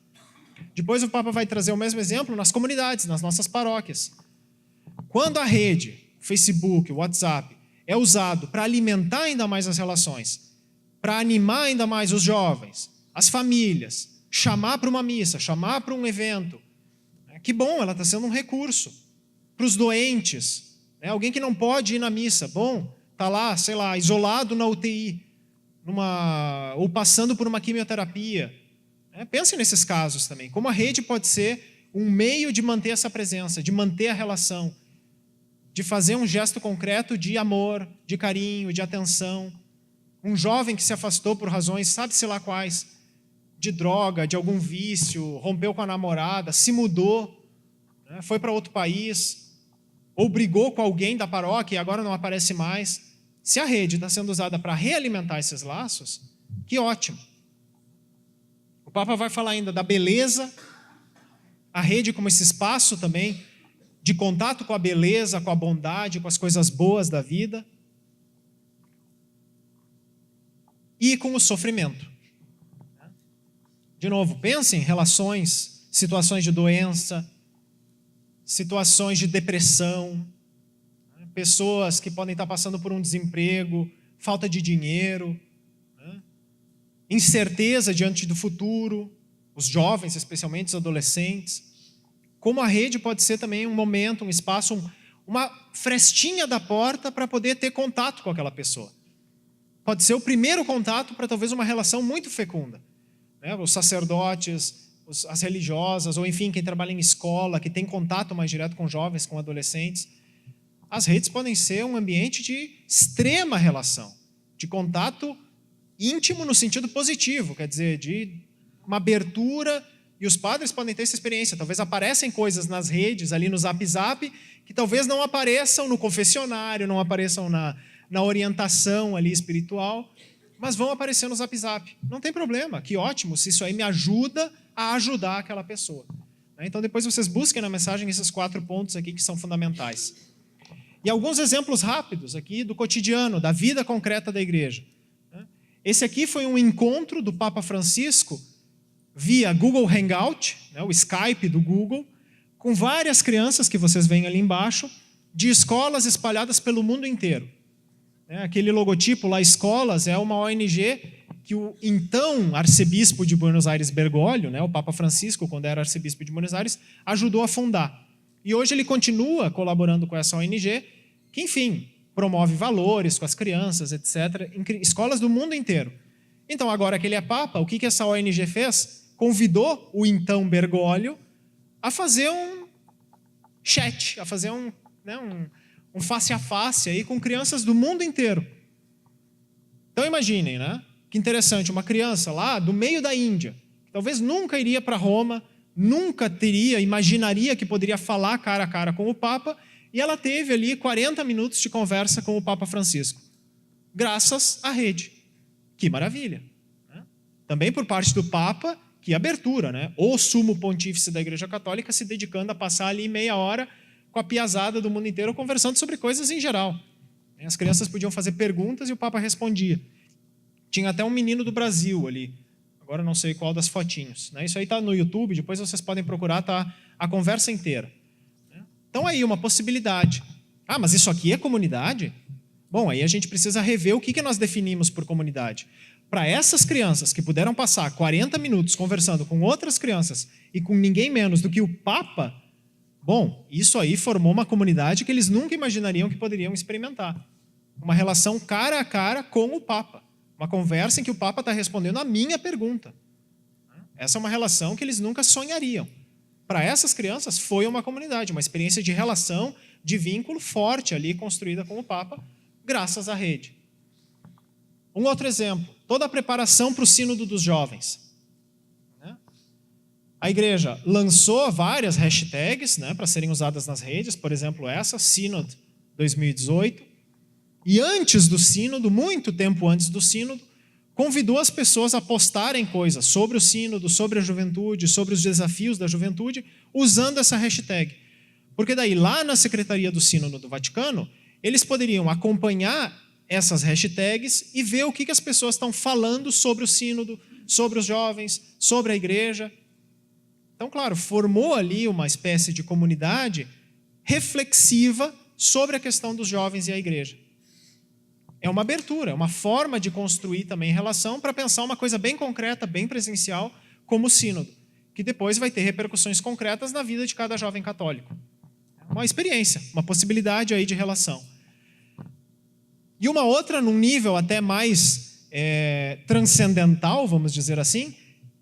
Depois o Papa vai trazer o mesmo exemplo nas comunidades, nas nossas paróquias. Quando a rede, o Facebook, o WhatsApp, é usado para alimentar ainda mais as relações, para animar ainda mais os jovens, as famílias, chamar para uma missa, chamar para um evento, que bom, ela está sendo um recurso. Para os doentes, alguém que não pode ir na missa, bom, está lá, sei lá, isolado na UTI, ou passando por uma quimioterapia. Pense nesses casos também. Como a rede pode ser um meio de manter essa presença, de manter a relação, de fazer um gesto concreto de amor, de carinho, de atenção. Um jovem que se afastou por razões, sabe-se lá quais, de droga, de algum vício, rompeu com a namorada, se mudou, foi para outro país, ou brigou com alguém da paróquia e agora não aparece mais. Se a rede está sendo usada para realimentar esses laços, que ótimo. O Papa vai falar ainda da beleza, a rede como esse espaço também de contato com a beleza, com a bondade, com as coisas boas da vida, e com o sofrimento. De novo, pense em relações, situações de doença, situações de depressão, pessoas que podem estar passando por um desemprego, falta de dinheiro, incerteza diante do futuro, os jovens, especialmente os adolescentes. Como a rede pode ser também um momento, um espaço, uma frestinha da porta para poder ter contato com aquela pessoa. Pode ser o primeiro contato para talvez uma relação muito fecunda. Os sacerdotes, as religiosas, ou enfim, quem trabalha em escola, que tem contato mais direto com jovens, com adolescentes. As redes podem ser um ambiente de extrema relação, de contato íntimo no sentido positivo, quer dizer, de uma abertura, e os padres podem ter essa experiência. Talvez aparecem coisas nas redes, ali no Zap Zap, que talvez não apareçam no confessionário, não apareçam na orientação ali espiritual, mas vão aparecer no Zap Zap. Não tem problema, que ótimo, se isso aí me ajuda a ajudar aquela pessoa. Então depois vocês busquem na mensagem esses 4 pontos aqui que são fundamentais. E alguns exemplos rápidos aqui do cotidiano, da vida concreta da igreja. Esse aqui foi um encontro do Papa Francisco via Google Hangout, o Skype do Google, com várias crianças que vocês veem ali embaixo, de escolas espalhadas pelo mundo inteiro. Aquele logotipo lá, Escolas, é uma ONG que o então arcebispo de Buenos Aires, Bergoglio, o Papa Francisco, quando era arcebispo de Buenos Aires, ajudou a fundar. E hoje ele continua colaborando com essa ONG, que, enfim, promove valores com as crianças, etc., em escolas do mundo inteiro. Então, agora que ele é Papa, o que essa ONG fez? Convidou o então Bergoglio a fazer um chat, a fazer um face-a-face aí com crianças do mundo inteiro. Então, imaginem, que interessante, uma criança lá do meio da Índia, que talvez nunca iria para Roma, nunca imaginaria que poderia falar cara a cara com o Papa, e ela teve ali 40 minutos de conversa com o Papa Francisco, graças à rede. Que maravilha. Também por parte do Papa, que abertura, o sumo pontífice da Igreja Católica se dedicando a passar ali meia hora com a piazada do mundo inteiro conversando sobre coisas em geral. As crianças podiam fazer perguntas e o Papa respondia. Tinha até um menino do Brasil ali, agora não sei qual das fotinhos. Isso aí está no YouTube, depois vocês podem procurar, tá a conversa inteira. Então aí, uma possibilidade. Mas isso aqui é comunidade? Bom, aí a gente precisa rever o que nós definimos por comunidade. Para essas crianças que puderam passar 40 minutos conversando com outras crianças e com ninguém menos do que o Papa, bom, isso aí formou uma comunidade que eles nunca imaginariam que poderiam experimentar. Uma relação cara a cara com o Papa. Uma conversa em que o Papa está respondendo a minha pergunta. Essa é uma relação que eles nunca sonhariam. Para essas crianças foi uma comunidade, uma experiência de relação, de vínculo forte ali construída com o Papa, graças à rede. Um outro exemplo, toda a preparação para o sínodo dos jovens. A igreja lançou várias hashtags para serem usadas nas redes, por exemplo essa, Synod 2018, e antes do sínodo, muito tempo antes do sínodo, convidou as pessoas a postarem coisas sobre o sínodo, sobre a juventude, sobre os desafios da juventude, usando essa hashtag. Porque daí, lá na Secretaria do Sínodo do Vaticano, eles poderiam acompanhar essas hashtags e ver o que as pessoas estão falando sobre o sínodo, sobre os jovens, sobre a igreja. Então, claro, formou ali uma espécie de comunidade reflexiva sobre a questão dos jovens e a igreja. É uma abertura, é uma forma de construir também relação para pensar uma coisa bem concreta, bem presencial, como o sínodo, que depois vai ter repercussões concretas na vida de cada jovem católico. Uma experiência, uma possibilidade aí de relação. E uma outra, num nível até mais transcendental, vamos dizer assim,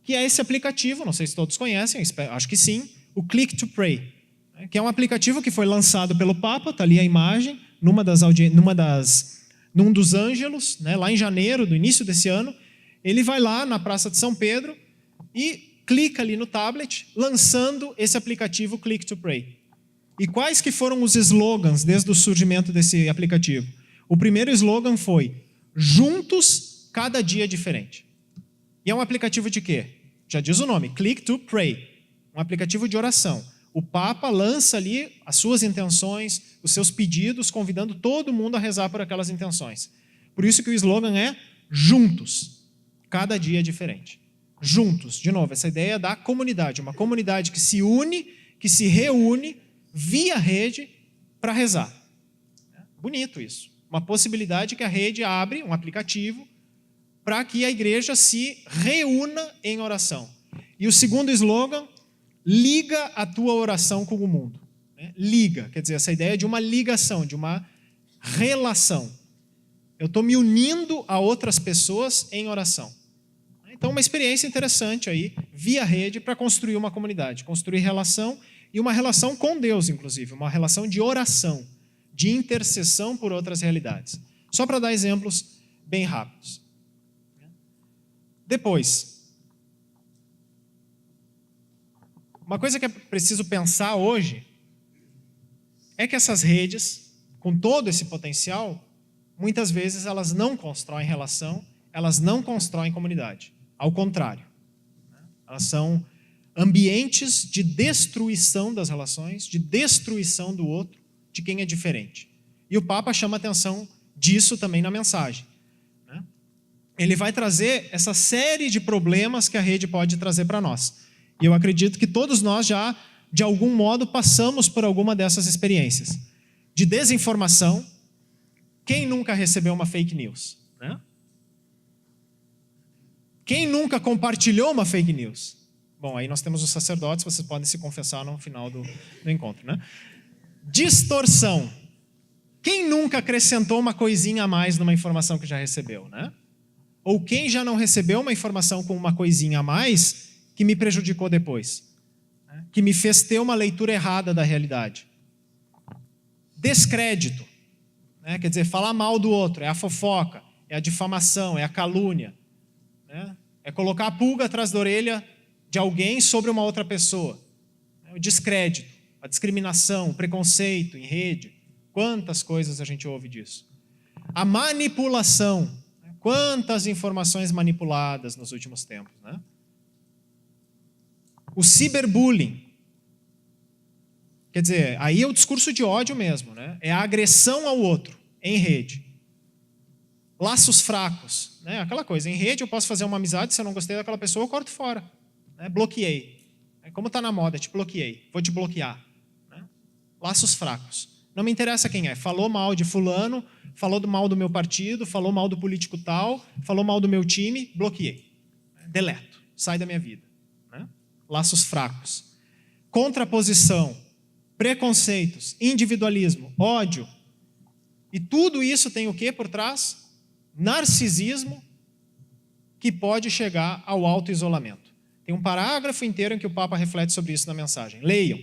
que é esse aplicativo, não sei se todos conhecem, acho que sim, o Click to Pray, que é um aplicativo que foi lançado pelo Papa, está ali a imagem, num dos ângelos, né, lá em janeiro, do início desse ano, ele vai lá na Praça de São Pedro e clica ali no tablet, lançando esse aplicativo Click to Pray. E quais que foram os slogans desde o surgimento desse aplicativo? O primeiro slogan foi: juntos, cada dia diferente. E é um aplicativo de quê? Já diz o nome, Click to Pray. Um aplicativo de oração. O Papa lança ali as suas intenções, os seus pedidos, convidando todo mundo a rezar por aquelas intenções. Por isso que o slogan é juntos, cada dia diferente. Juntos, de novo, essa ideia da comunidade. Uma comunidade que se une, que se reúne via rede para rezar. Bonito isso. Uma possibilidade que a rede abre, um aplicativo, para que a igreja se reúna em oração. E o segundo slogan, liga a tua oração com o mundo. Liga, quer dizer, essa ideia de uma ligação, de uma relação. Eu estou me unindo a outras pessoas em oração. Então, uma experiência interessante aí, via rede, para construir uma comunidade, construir relação, e uma relação com Deus, inclusive, uma relação de oração, de intercessão por outras realidades. Só para dar exemplos bem rápidos. Depois, uma coisa que é preciso pensar hoje é que essas redes, com todo esse potencial, muitas vezes elas não constroem relação, elas não constroem comunidade. Ao contrário, elas são ambientes de destruição das relações, de destruição do outro, de quem é diferente. E o Papa chama atenção disso também na mensagem. Ele vai trazer essa série de problemas que a rede pode trazer para nós. E eu acredito que todos nós já, de algum modo, passamos por alguma dessas experiências. De desinformação. Quem nunca recebeu uma fake news? Né? Quem nunca compartilhou uma fake news? Bom, aí nós temos os sacerdotes, vocês podem se confessar no final do encontro. Né? Distorção. Quem nunca acrescentou uma coisinha a mais numa informação que já recebeu? Né? Ou quem já não recebeu uma informação com uma coisinha a mais que me prejudicou depois? Né? Que me fez ter uma leitura errada da realidade. Descrédito. Né? Quer dizer, falar mal do outro, é a fofoca, é a difamação, é a calúnia. Né? É colocar a pulga atrás da orelha de alguém sobre uma outra pessoa. O descrédito, a discriminação, o preconceito em rede. Quantas coisas a gente ouve disso. A manipulação. Quantas informações manipuladas nos últimos tempos. Né? O ciberbullying. Quer dizer, aí é o discurso de ódio mesmo. Né? É a agressão ao outro em rede. Laços fracos. Né? Aquela coisa, em rede eu posso fazer uma amizade, se eu não gostei daquela pessoa, eu corto fora. Né? Bloqueei. Como está na moda, te bloqueei, vou te bloquear. Né? Laços fracos. Não me interessa quem é. Falou mal de fulano, falou mal do meu partido, falou mal do político tal, falou mal do meu time, bloqueei. Deleto. Sai da minha vida. Né? Laços fracos. Contraposição, preconceitos, individualismo, ódio. E tudo isso tem o que por trás? Narcisismo, que pode chegar ao auto-isolamento. Tem um parágrafo inteiro em que o Papa reflete sobre isso na mensagem. Leiam.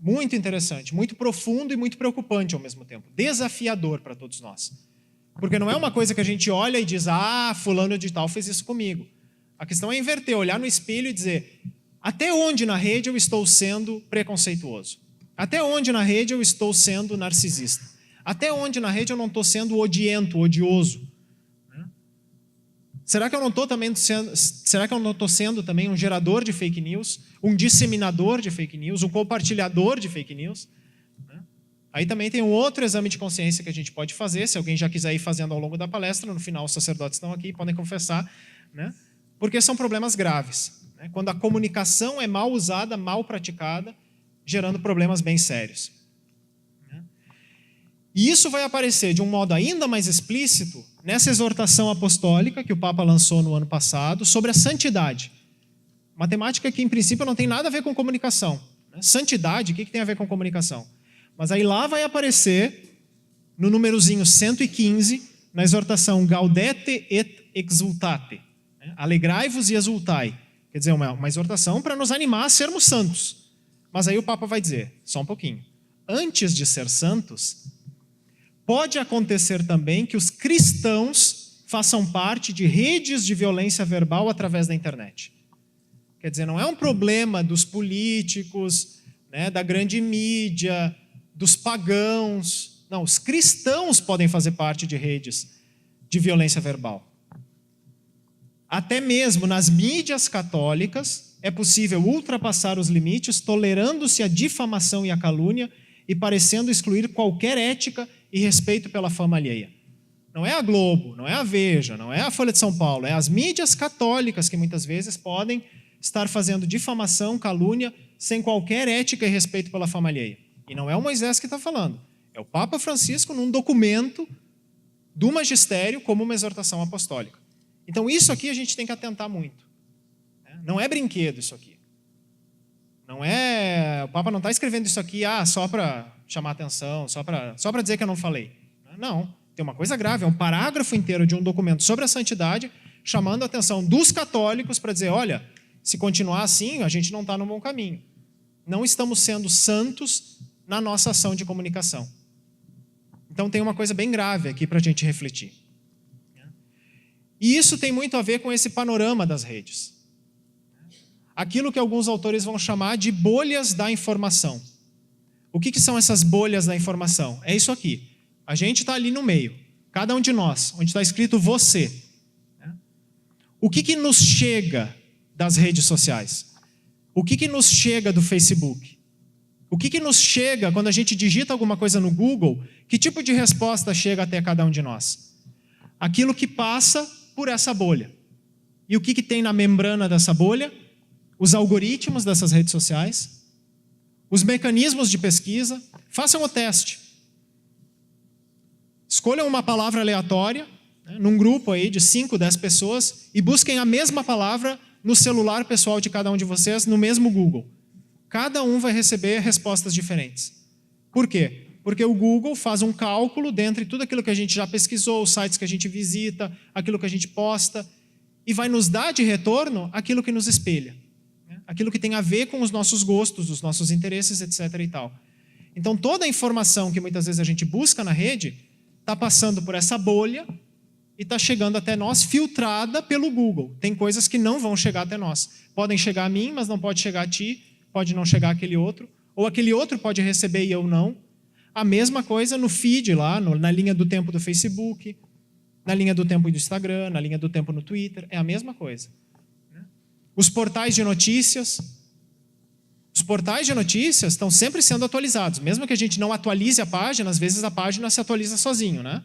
Muito interessante, muito profundo e muito preocupante ao mesmo tempo. Desafiador para todos nós. Porque não é uma coisa que a gente olha e diz, fulano de tal fez isso comigo. A questão é inverter, olhar no espelho e dizer, até onde na rede eu estou sendo preconceituoso? Até onde na rede eu estou sendo narcisista? Até onde na rede eu não estou sendo odiento, odioso? Será que eu não estou sendo também um gerador de fake news, um disseminador de fake news, um compartilhador de fake news? Aí também tem um outro exame de consciência que a gente pode fazer, se alguém já quiser ir fazendo ao longo da palestra, no final os sacerdotes estão aqui, podem confessar, né? Porque são problemas graves, né? Quando a comunicação é mal usada, mal praticada, gerando problemas bem sérios. E isso vai aparecer de um modo ainda mais explícito nessa exortação apostólica que o Papa lançou no ano passado sobre a santidade. Uma temática que, em princípio, não tem nada a ver com comunicação. Santidade, o que tem a ver com comunicação? Mas aí lá vai aparecer, no númerozinho 115, na exortação Gaudete et exultate. Alegrai-vos e exultai. Quer dizer, uma exortação para nos animar a sermos santos. Mas aí o Papa vai dizer, só um pouquinho, antes de ser santos, pode acontecer também que os cristãos façam parte de redes de violência verbal através da internet. Quer dizer, não é um problema dos políticos, né, da grande mídia, dos pagãos. Não, os cristãos podem fazer parte de redes de violência verbal. Até mesmo nas mídias católicas é possível ultrapassar os limites, tolerando-se a difamação e a calúnia e parecendo excluir qualquer ética e respeito pela fama alheia. Não é a Globo, não é a Veja, não é a Folha de São Paulo, é as mídias católicas que muitas vezes podem estar fazendo difamação, calúnia, sem qualquer ética e respeito pela fama alheia. E não é o Moisés que está falando, é o Papa Francisco num documento do magistério como uma exortação apostólica. Então isso aqui a gente tem que atentar muito. Não é brinquedo isso aqui. Não é, o Papa não está escrevendo isso aqui só para chamar atenção, só para dizer que eu não falei. Não, tem uma coisa grave, é um parágrafo inteiro de um documento sobre a santidade, chamando a atenção dos católicos para dizer, olha, se continuar assim, a gente não está no bom caminho. Não estamos sendo santos na nossa ação de comunicação. Então tem uma coisa bem grave aqui para a gente refletir. E isso tem muito a ver com esse panorama das redes. Aquilo que alguns autores vão chamar de bolhas da informação. O que são essas bolhas da informação? É isso aqui. A gente está ali no meio, cada um de nós, onde está escrito você. O que nos chega das redes sociais? O que nos chega do Facebook? O que nos chega quando a gente digita alguma coisa no Google? Que tipo de resposta chega até cada um de nós? Aquilo que passa por essa bolha. E o que tem na membrana dessa bolha? Os algoritmos dessas redes sociais, os mecanismos de pesquisa. Façam o teste. Escolham uma palavra aleatória, num grupo aí de 5, 10 pessoas, e busquem a mesma palavra no celular pessoal de cada um de vocês, no mesmo Google. Cada um vai receber respostas diferentes. Por quê? Porque o Google faz um cálculo dentre tudo aquilo que a gente já pesquisou, os sites que a gente visita, aquilo que a gente posta, e vai nos dar de retorno aquilo que nos espelha. Aquilo que tem a ver com os nossos gostos, os nossos interesses, etc. e tal. Então, toda a informação que muitas vezes a gente busca na rede está passando por essa bolha e está chegando até nós filtrada pelo Google. Tem coisas que não vão chegar até nós. Podem chegar a mim, mas não pode chegar a ti, pode não chegar àquele outro, ou aquele outro pode receber e eu não. A mesma coisa no feed lá, na linha do tempo do Facebook, na linha do tempo do Instagram, na linha do tempo no Twitter, é a mesma coisa. Os portais de notícias. Os portais de notícias estão sempre sendo atualizados. Mesmo que a gente não atualize a página, às vezes a página se atualiza sozinho, né?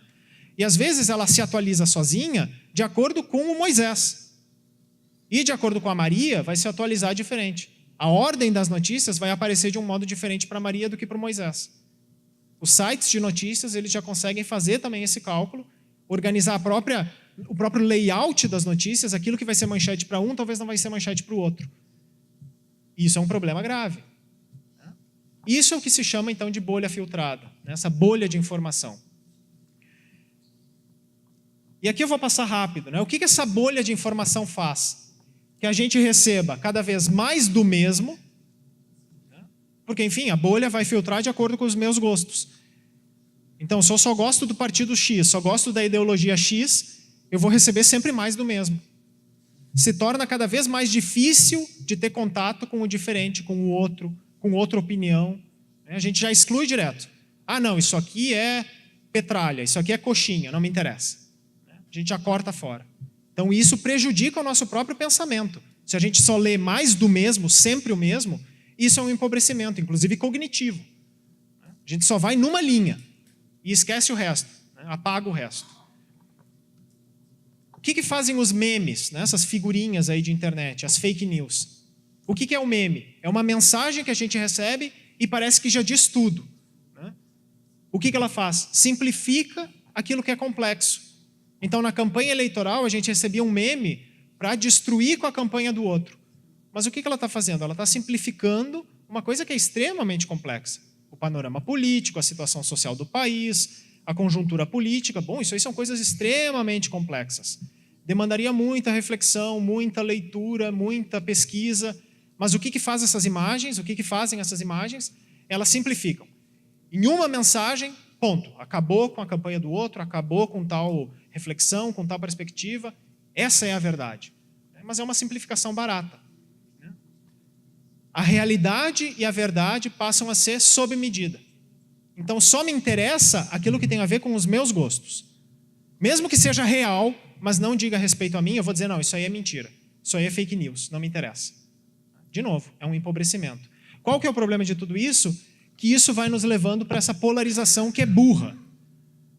E às vezes ela se atualiza sozinha de acordo com o Moisés. E de acordo com a Maria, vai se atualizar diferente. A ordem das notícias vai aparecer de um modo diferente para Maria do que para o Moisés. Os sites de notícias, eles já conseguem fazer também esse cálculo, organizar o próprio layout das notícias, aquilo que vai ser manchete para um, talvez não vai ser manchete para o outro. Isso é um problema grave. Isso é o que se chama, então, de bolha filtrada, essa bolha de informação. E aqui eu vou passar rápido. O que essa bolha de informação faz? Que a gente receba cada vez mais do mesmo, porque, enfim, a bolha vai filtrar de acordo com os meus gostos. Então, se eu só gosto do partido X, só gosto da ideologia X, eu vou receber sempre mais do mesmo. Se torna cada vez mais difícil de ter contato com o diferente, com o outro, com outra opinião, A gente já exclui direto. Ah, não, isso aqui é petralha, isso aqui é coxinha, não me interessa. A gente já corta fora. Então isso prejudica o nosso próprio pensamento. Se a gente só lê mais do mesmo, sempre o mesmo, isso é um empobrecimento, inclusive cognitivo. A gente só vai numa linha e esquece o resto, apaga o resto. O que fazem os memes, essas figurinhas aí de internet, as fake news? O que é o meme? É uma mensagem que a gente recebe e parece que já diz tudo. O que ela faz? Simplifica aquilo que é complexo. Então, na campanha eleitoral, a gente recebia um meme para destruir com a campanha do outro. Mas o que ela está fazendo? Ela está simplificando uma coisa que é extremamente complexa. O panorama político, a situação social do país, a conjuntura política. Bom, isso aí são coisas extremamente complexas. Demandaria muita reflexão, muita leitura, muita pesquisa. Mas o que faz essas imagens? O que fazem essas imagens? Elas simplificam. Em uma mensagem, ponto. Acabou com a campanha do outro, acabou com tal reflexão, com tal perspectiva. Essa é a verdade. Mas é uma simplificação barata. A realidade e a verdade passam a ser sob medida. Então, só me interessa aquilo que tem a ver com os meus gostos. Mesmo que seja real, mas não diga respeito a mim, eu vou dizer, não, isso aí é mentira. Isso aí é fake news, não me interessa. De novo, é um empobrecimento. Qual que é o problema de tudo isso? Que isso vai nos levando para essa polarização que é burra.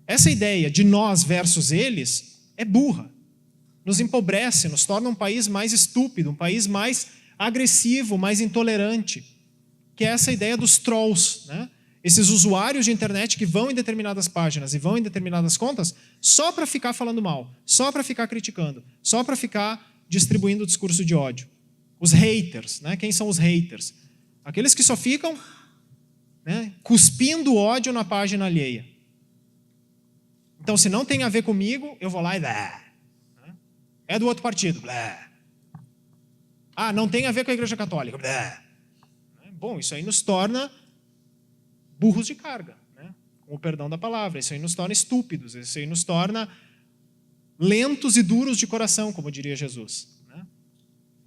Essa ideia de nós versus eles é burra. Nos empobrece, nos torna um país mais estúpido, um país mais agressivo, mais intolerante, que é essa ideia dos trolls, Esses usuários de internet que vão em determinadas páginas e vão em determinadas contas só para ficar falando mal, só para ficar criticando, só para ficar distribuindo o discurso de ódio. Os haters, Quem são os haters? Aqueles que só ficam cuspindo ódio na página alheia. Então, se não tem a ver comigo, eu vou lá e blá. É do outro partido, blá. Ah, não tem a ver com a Igreja Católica, blá. Bom, isso aí nos torna burros de carga, com o perdão da palavra. Isso aí nos torna estúpidos, isso aí nos torna lentos e duros de coração, como diria Jesus.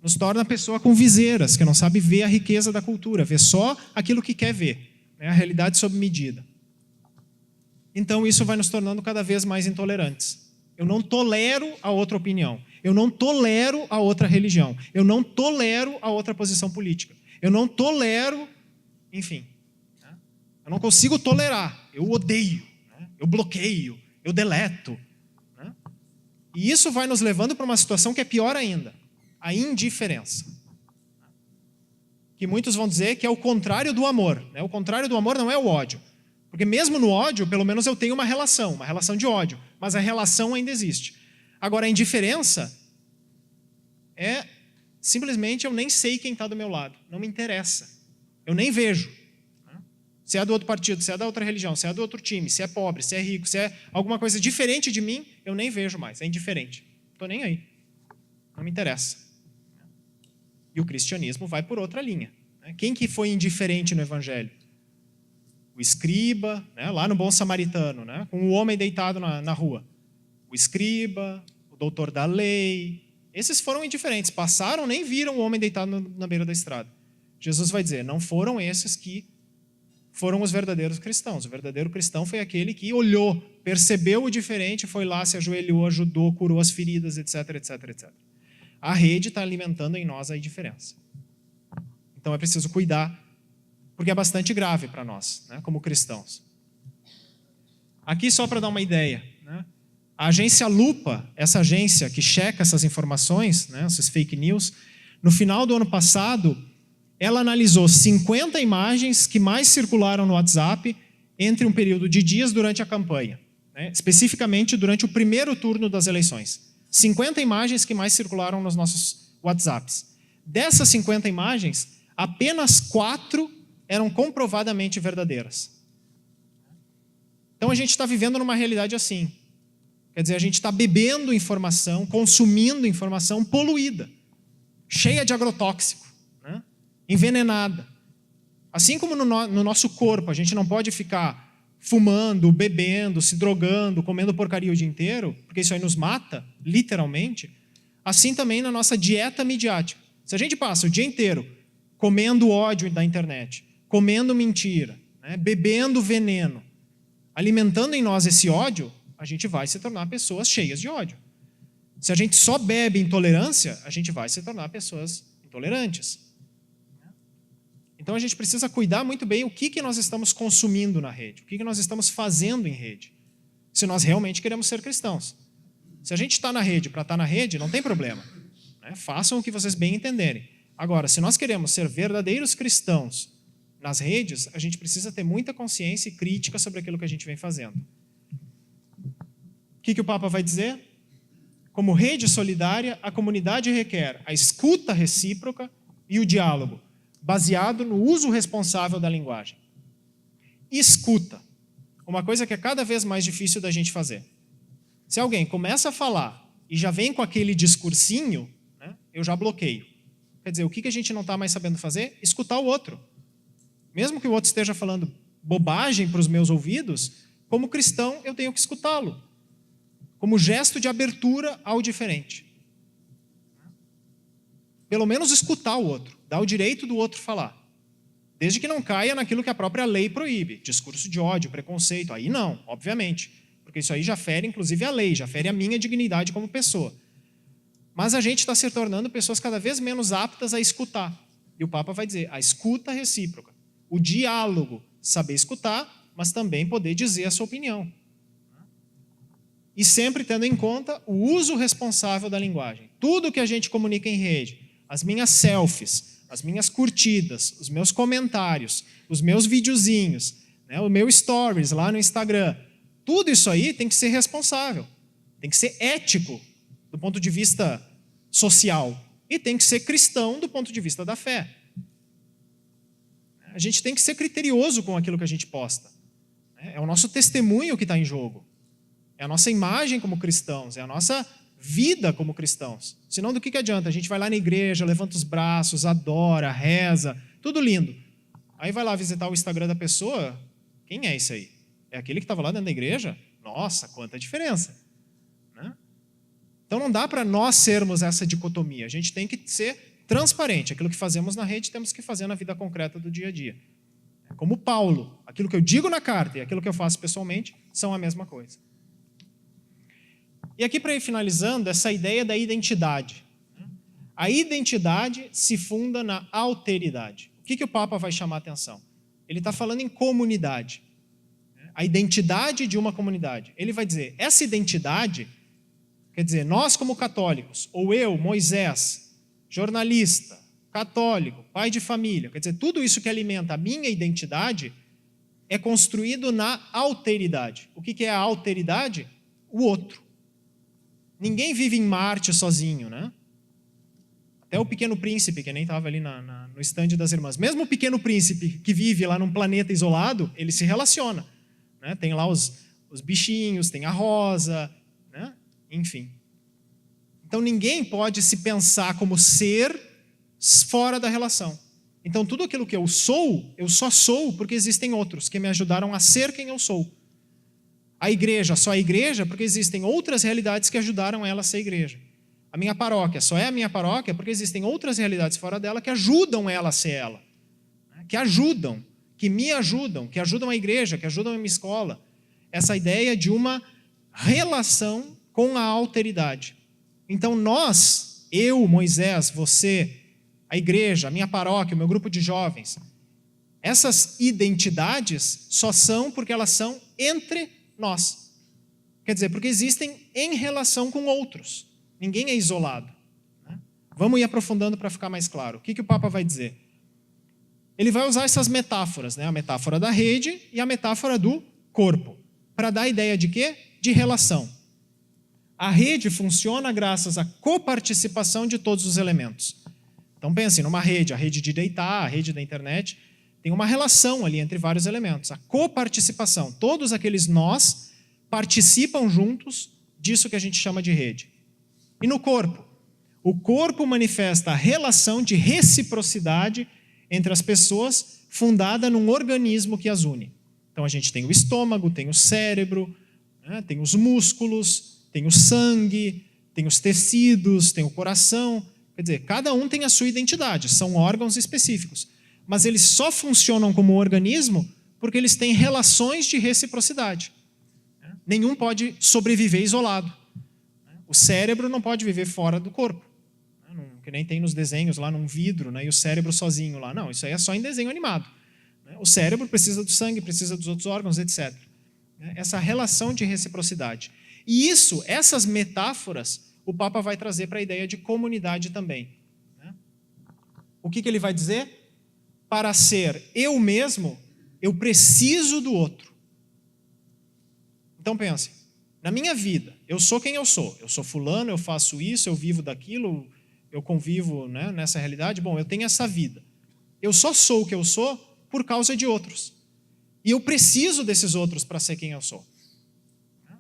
Nos torna pessoa com viseiras, que não sabe ver a riqueza da cultura, vê só aquilo que quer ver, a realidade sob medida. Então isso vai nos tornando cada vez mais intolerantes. Eu não tolero a outra opinião, eu não tolero a outra religião, eu não tolero a outra posição política, eu não tolero, enfim. Eu não consigo tolerar, eu odeio, eu bloqueio, eu deleto. E isso vai nos levando para uma situação que é pior ainda, a indiferença. Que muitos vão dizer que é o contrário do amor. O contrário do amor não é o ódio. Porque mesmo no ódio, pelo menos eu tenho uma relação de ódio, mas a relação ainda existe. Agora, a indiferença é simplesmente eu nem sei quem está do meu lado, não me interessa, eu nem vejo. Se é do outro partido, se é da outra religião, se é do outro time, se é pobre, se é rico, se é alguma coisa diferente de mim, eu nem vejo mais, é indiferente. Não estou nem aí, não me interessa. E o cristianismo vai por outra linha. Quem que foi indiferente no Evangelho? O escriba, lá no Bom Samaritano, com o homem deitado na rua. O escriba, o doutor da lei, esses foram indiferentes, passaram, nem viram o homem deitado na beira da estrada. Jesus vai dizer, não foram esses que foram os verdadeiros cristãos. O verdadeiro cristão foi aquele que olhou, percebeu o diferente, foi lá, se ajoelhou, ajudou, curou as feridas, etc, etc, etc. A rede está alimentando em nós a indiferença. Então é preciso cuidar, porque é bastante grave para nós, como cristãos. Aqui, só para dar uma ideia, a agência Lupa, essa agência que checa essas informações, essas fake news, no final do ano passado, ela analisou 50 imagens que mais circularam no WhatsApp entre um período de dias durante a campanha, especificamente durante o primeiro turno das eleições. 50 imagens que mais circularam nos nossos WhatsApps. Dessas 50 imagens, apenas 4 eram comprovadamente verdadeiras. Então a gente está vivendo numa realidade assim. Quer dizer, a gente está bebendo informação, consumindo informação poluída, cheia de agrotóxico, envenenada. Assim como no nosso corpo, a gente não pode ficar fumando, bebendo, se drogando, comendo porcaria o dia inteiro, porque isso aí nos mata, literalmente. Assim também na nossa dieta midiática. Se a gente passa o dia inteiro comendo ódio da internet, comendo mentira, né, bebendo veneno, alimentando em nós esse ódio, a gente vai se tornar pessoas cheias de ódio. Se a gente só bebe intolerância, a gente vai se tornar pessoas intolerantes. Então a gente precisa cuidar muito bem o que nós estamos consumindo na rede, o que nós estamos fazendo em rede, se nós realmente queremos ser cristãos. Se a gente está na rede para estar na rede, não tem problema, né? Façam o que vocês bem entenderem. Agora, se nós queremos ser verdadeiros cristãos nas redes, a gente precisa ter muita consciência e crítica sobre aquilo que a gente vem fazendo. O que o Papa vai dizer? Como rede solidária, a comunidade requer a escuta recíproca e o diálogo, baseado no uso responsável da linguagem. Escuta. Uma coisa que é cada vez mais difícil da gente fazer. Se alguém começa a falar e já vem com aquele discursinho, né, eu já bloqueio. Quer dizer, o que a gente não está mais sabendo fazer? Escutar o outro. Mesmo que o outro esteja falando bobagem para os meus ouvidos, como cristão eu tenho que escutá-lo. Como gesto de abertura ao diferente. Pelo menos escutar o outro, dar o direito do outro falar. Desde que não caia naquilo que a própria lei proíbe, discurso de ódio, preconceito, aí não, obviamente, porque isso aí já fere inclusive a lei, já fere a minha dignidade como pessoa. Mas a gente está se tornando pessoas cada vez menos aptas a escutar. E o Papa vai dizer, a escuta recíproca, o diálogo, saber escutar, mas também poder dizer a sua opinião. E sempre tendo em conta o uso responsável da linguagem. Tudo que a gente comunica em rede, as minhas selfies, as minhas curtidas, os meus comentários, os meus videozinhos, né, o meu stories lá no Instagram, tudo isso aí tem que ser responsável, tem que ser ético do ponto de vista social e tem que ser cristão do ponto de vista da fé. A gente tem que ser criterioso com aquilo que a gente posta. É o nosso testemunho que está em jogo. É a nossa imagem como cristãos, é a nossa vida como cristãos. Senão, do que adianta? A gente vai lá na igreja, levanta os braços, adora, reza, tudo lindo. Aí vai lá visitar o Instagram da pessoa, quem é esse aí? É aquele que estava lá dentro da igreja? Nossa, quanta diferença. Né? Então não dá para nós sermos essa dicotomia. A gente tem que ser transparente. Aquilo que fazemos na rede, temos que fazer na vida concreta do dia a dia. Como Paulo, aquilo que eu digo na carta e aquilo que eu faço pessoalmente são a mesma coisa. E aqui, para ir finalizando, essa ideia da identidade. A identidade se funda na alteridade. O que o Papa vai chamar a atenção? Ele está falando em comunidade. A identidade de uma comunidade. Ele vai dizer, essa identidade, quer dizer, nós como católicos, ou eu, Moisés, jornalista, católico, pai de família, quer dizer, tudo isso que alimenta a minha identidade é construído na alteridade. O que é a alteridade? O outro. Ninguém vive em Marte sozinho, né? Até o Pequeno Príncipe, que nem estava ali no estande das irmãs. Mesmo o Pequeno Príncipe, que vive lá num planeta isolado, ele se relaciona. Né? Tem lá os bichinhos, tem a rosa, né? Enfim. Então ninguém pode se pensar como ser fora da relação. Então tudo aquilo que eu só sou porque existem outros que me ajudaram a ser quem eu sou. A igreja só é igreja porque existem outras realidades que ajudaram ela a ser igreja. A minha paróquia só é a minha paróquia porque existem outras realidades fora dela que ajudam ela a ser ela. Que ajudam, que me ajudam, que ajudam a igreja, que ajudam a minha escola. Essa ideia de uma relação com a alteridade. Então nós, eu, Moisés, você, a igreja, a minha paróquia, o meu grupo de jovens, essas identidades só são porque elas são entre nós. Quer dizer, porque existem em relação com outros. Ninguém é isolado. Né? Vamos ir aprofundando para ficar mais claro. O que o Papa vai dizer? Ele vai usar essas metáforas, né? A metáfora da rede e a metáfora do corpo, para dar a ideia de quê? De relação. A rede funciona graças à coparticipação de todos os elementos. Então pensem, numa rede, a rede de deitar, a rede da internet, tem uma relação ali entre vários elementos. A coparticipação, todos aqueles nós participam juntos disso que a gente chama de rede. E no corpo? O corpo manifesta a relação de reciprocidade entre as pessoas fundada num organismo que as une. Então a gente tem o estômago, tem o cérebro, né, tem os músculos, tem o sangue, tem os tecidos, tem o coração. Quer dizer, cada um tem a sua identidade, são órgãos específicos. Mas eles só funcionam como organismo porque eles têm relações de reciprocidade. Nenhum pode sobreviver isolado. O cérebro não pode viver fora do corpo, que nem tem nos desenhos lá num vidro, e o cérebro sozinho lá. Não, isso aí é só em desenho animado. O cérebro precisa do sangue, precisa dos outros órgãos, etc. Essa relação de reciprocidade. E essas metáforas, o Papa vai trazer para a ideia de comunidade também. O que ele vai dizer? Para ser eu mesmo, eu preciso do outro. Então pense, na minha vida, eu sou quem eu sou fulano, eu faço isso, eu vivo daquilo, eu convivo nessa realidade, bom, eu tenho essa vida. Eu só sou o que eu sou por causa de outros. E eu preciso desses outros para ser quem eu sou.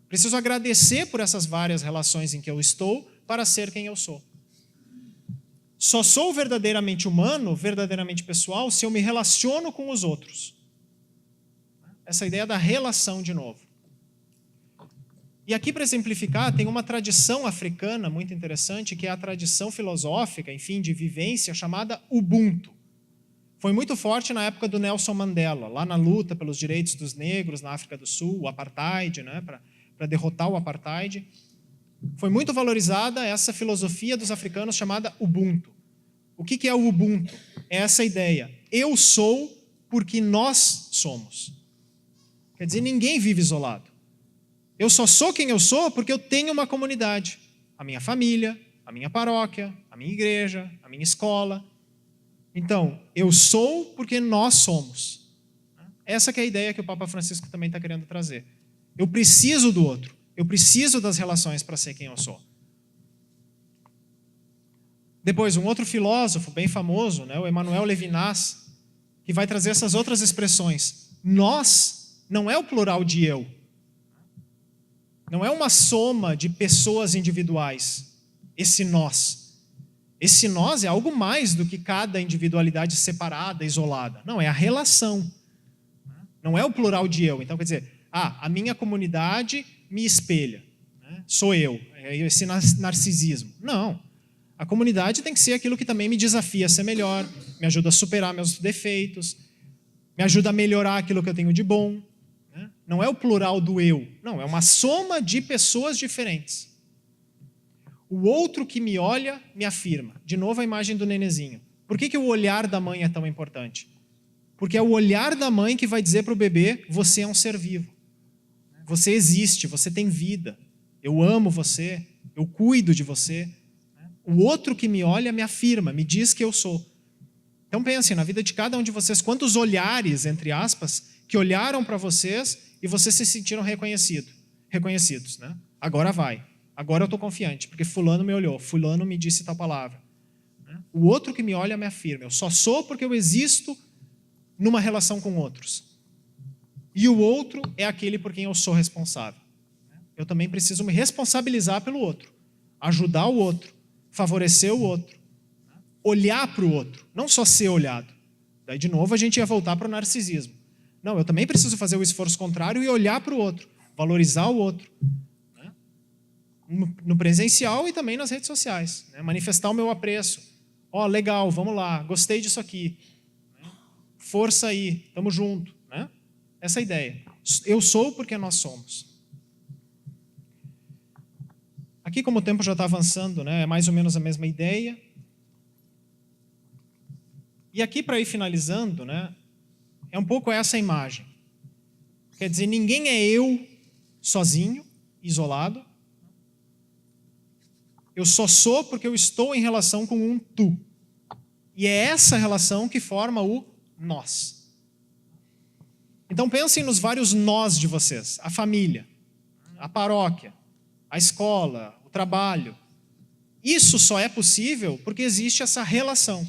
Preciso agradecer por essas várias relações em que eu estou para ser quem eu sou. Só sou verdadeiramente humano, verdadeiramente pessoal, se eu me relaciono com os outros. Essa ideia da relação de novo. E aqui, para exemplificar, tem uma tradição africana muito interessante, que é a tradição filosófica, enfim, de vivência, chamada Ubuntu. Foi muito forte na época do Nelson Mandela, lá na luta pelos direitos dos negros na África do Sul, o apartheid, para derrotar o apartheid. Foi muito valorizada essa filosofia dos africanos chamada Ubuntu. O que é o Ubuntu? É essa ideia. Eu sou porque nós somos. Quer dizer, ninguém vive isolado. Eu só sou quem eu sou porque eu tenho uma comunidade. A minha família, a minha paróquia, a minha igreja, a minha escola. Então, eu sou porque nós somos. Essa que é a ideia que o Papa Francisco também está querendo trazer. Eu preciso do outro. Eu preciso das relações para ser quem eu sou. Depois, um outro filósofo bem famoso, o Emmanuel Levinas, que vai trazer essas outras expressões. Nós não é o plural de eu. Não é uma soma de pessoas individuais, esse nós. Esse nós é algo mais do que cada individualidade separada, isolada. Não, é a relação. Não é o plural de eu. Então, quer dizer, a minha comunidade me espelha. Sou eu. É esse narcisismo. Não. A comunidade tem que ser aquilo que também me desafia a ser melhor, me ajuda a superar meus defeitos, me ajuda a melhorar aquilo que eu tenho de bom. Não é o plural do eu, não, é uma soma de pessoas diferentes. O outro que me olha, me afirma. De novo a imagem do nenezinho. Por que o olhar da mãe é tão importante? Porque é o olhar da mãe que vai dizer para o bebê, você é um ser vivo. Você existe, você tem vida. Eu amo você, eu cuido de você. O outro que me olha, me afirma, me diz que eu sou. Então pensem, na vida de cada um de vocês, quantos olhares, entre aspas, que olharam para vocês e vocês se sentiram reconhecidos. Agora vai. Agora eu estou confiante, porque fulano me olhou, fulano me disse tal palavra. O outro que me olha me afirma. Eu só sou porque eu existo numa relação com outros. E o outro é aquele por quem eu sou responsável. Eu também preciso me responsabilizar pelo outro, ajudar o outro, favorecer o outro, olhar para o outro, não só ser olhado. Daí, de novo, a gente ia voltar para o narcisismo. Não, eu também preciso fazer o esforço contrário e olhar para o outro, valorizar o outro. No presencial e também nas redes sociais. Manifestar o meu apreço. Legal, vamos lá, gostei disso aqui. Força aí, estamos juntos. Essa é a ideia. Eu sou porque nós somos. Aqui, como o tempo já está avançando, é mais ou menos a mesma ideia. E aqui, para ir finalizando, é um pouco essa imagem. Quer dizer, ninguém é eu sozinho, isolado. Eu só sou porque eu estou em relação com um tu. E é essa relação que forma o nós. Então pensem nos vários nós de vocês. A família, a paróquia, a escola, o trabalho. Isso só é possível porque existe essa relação.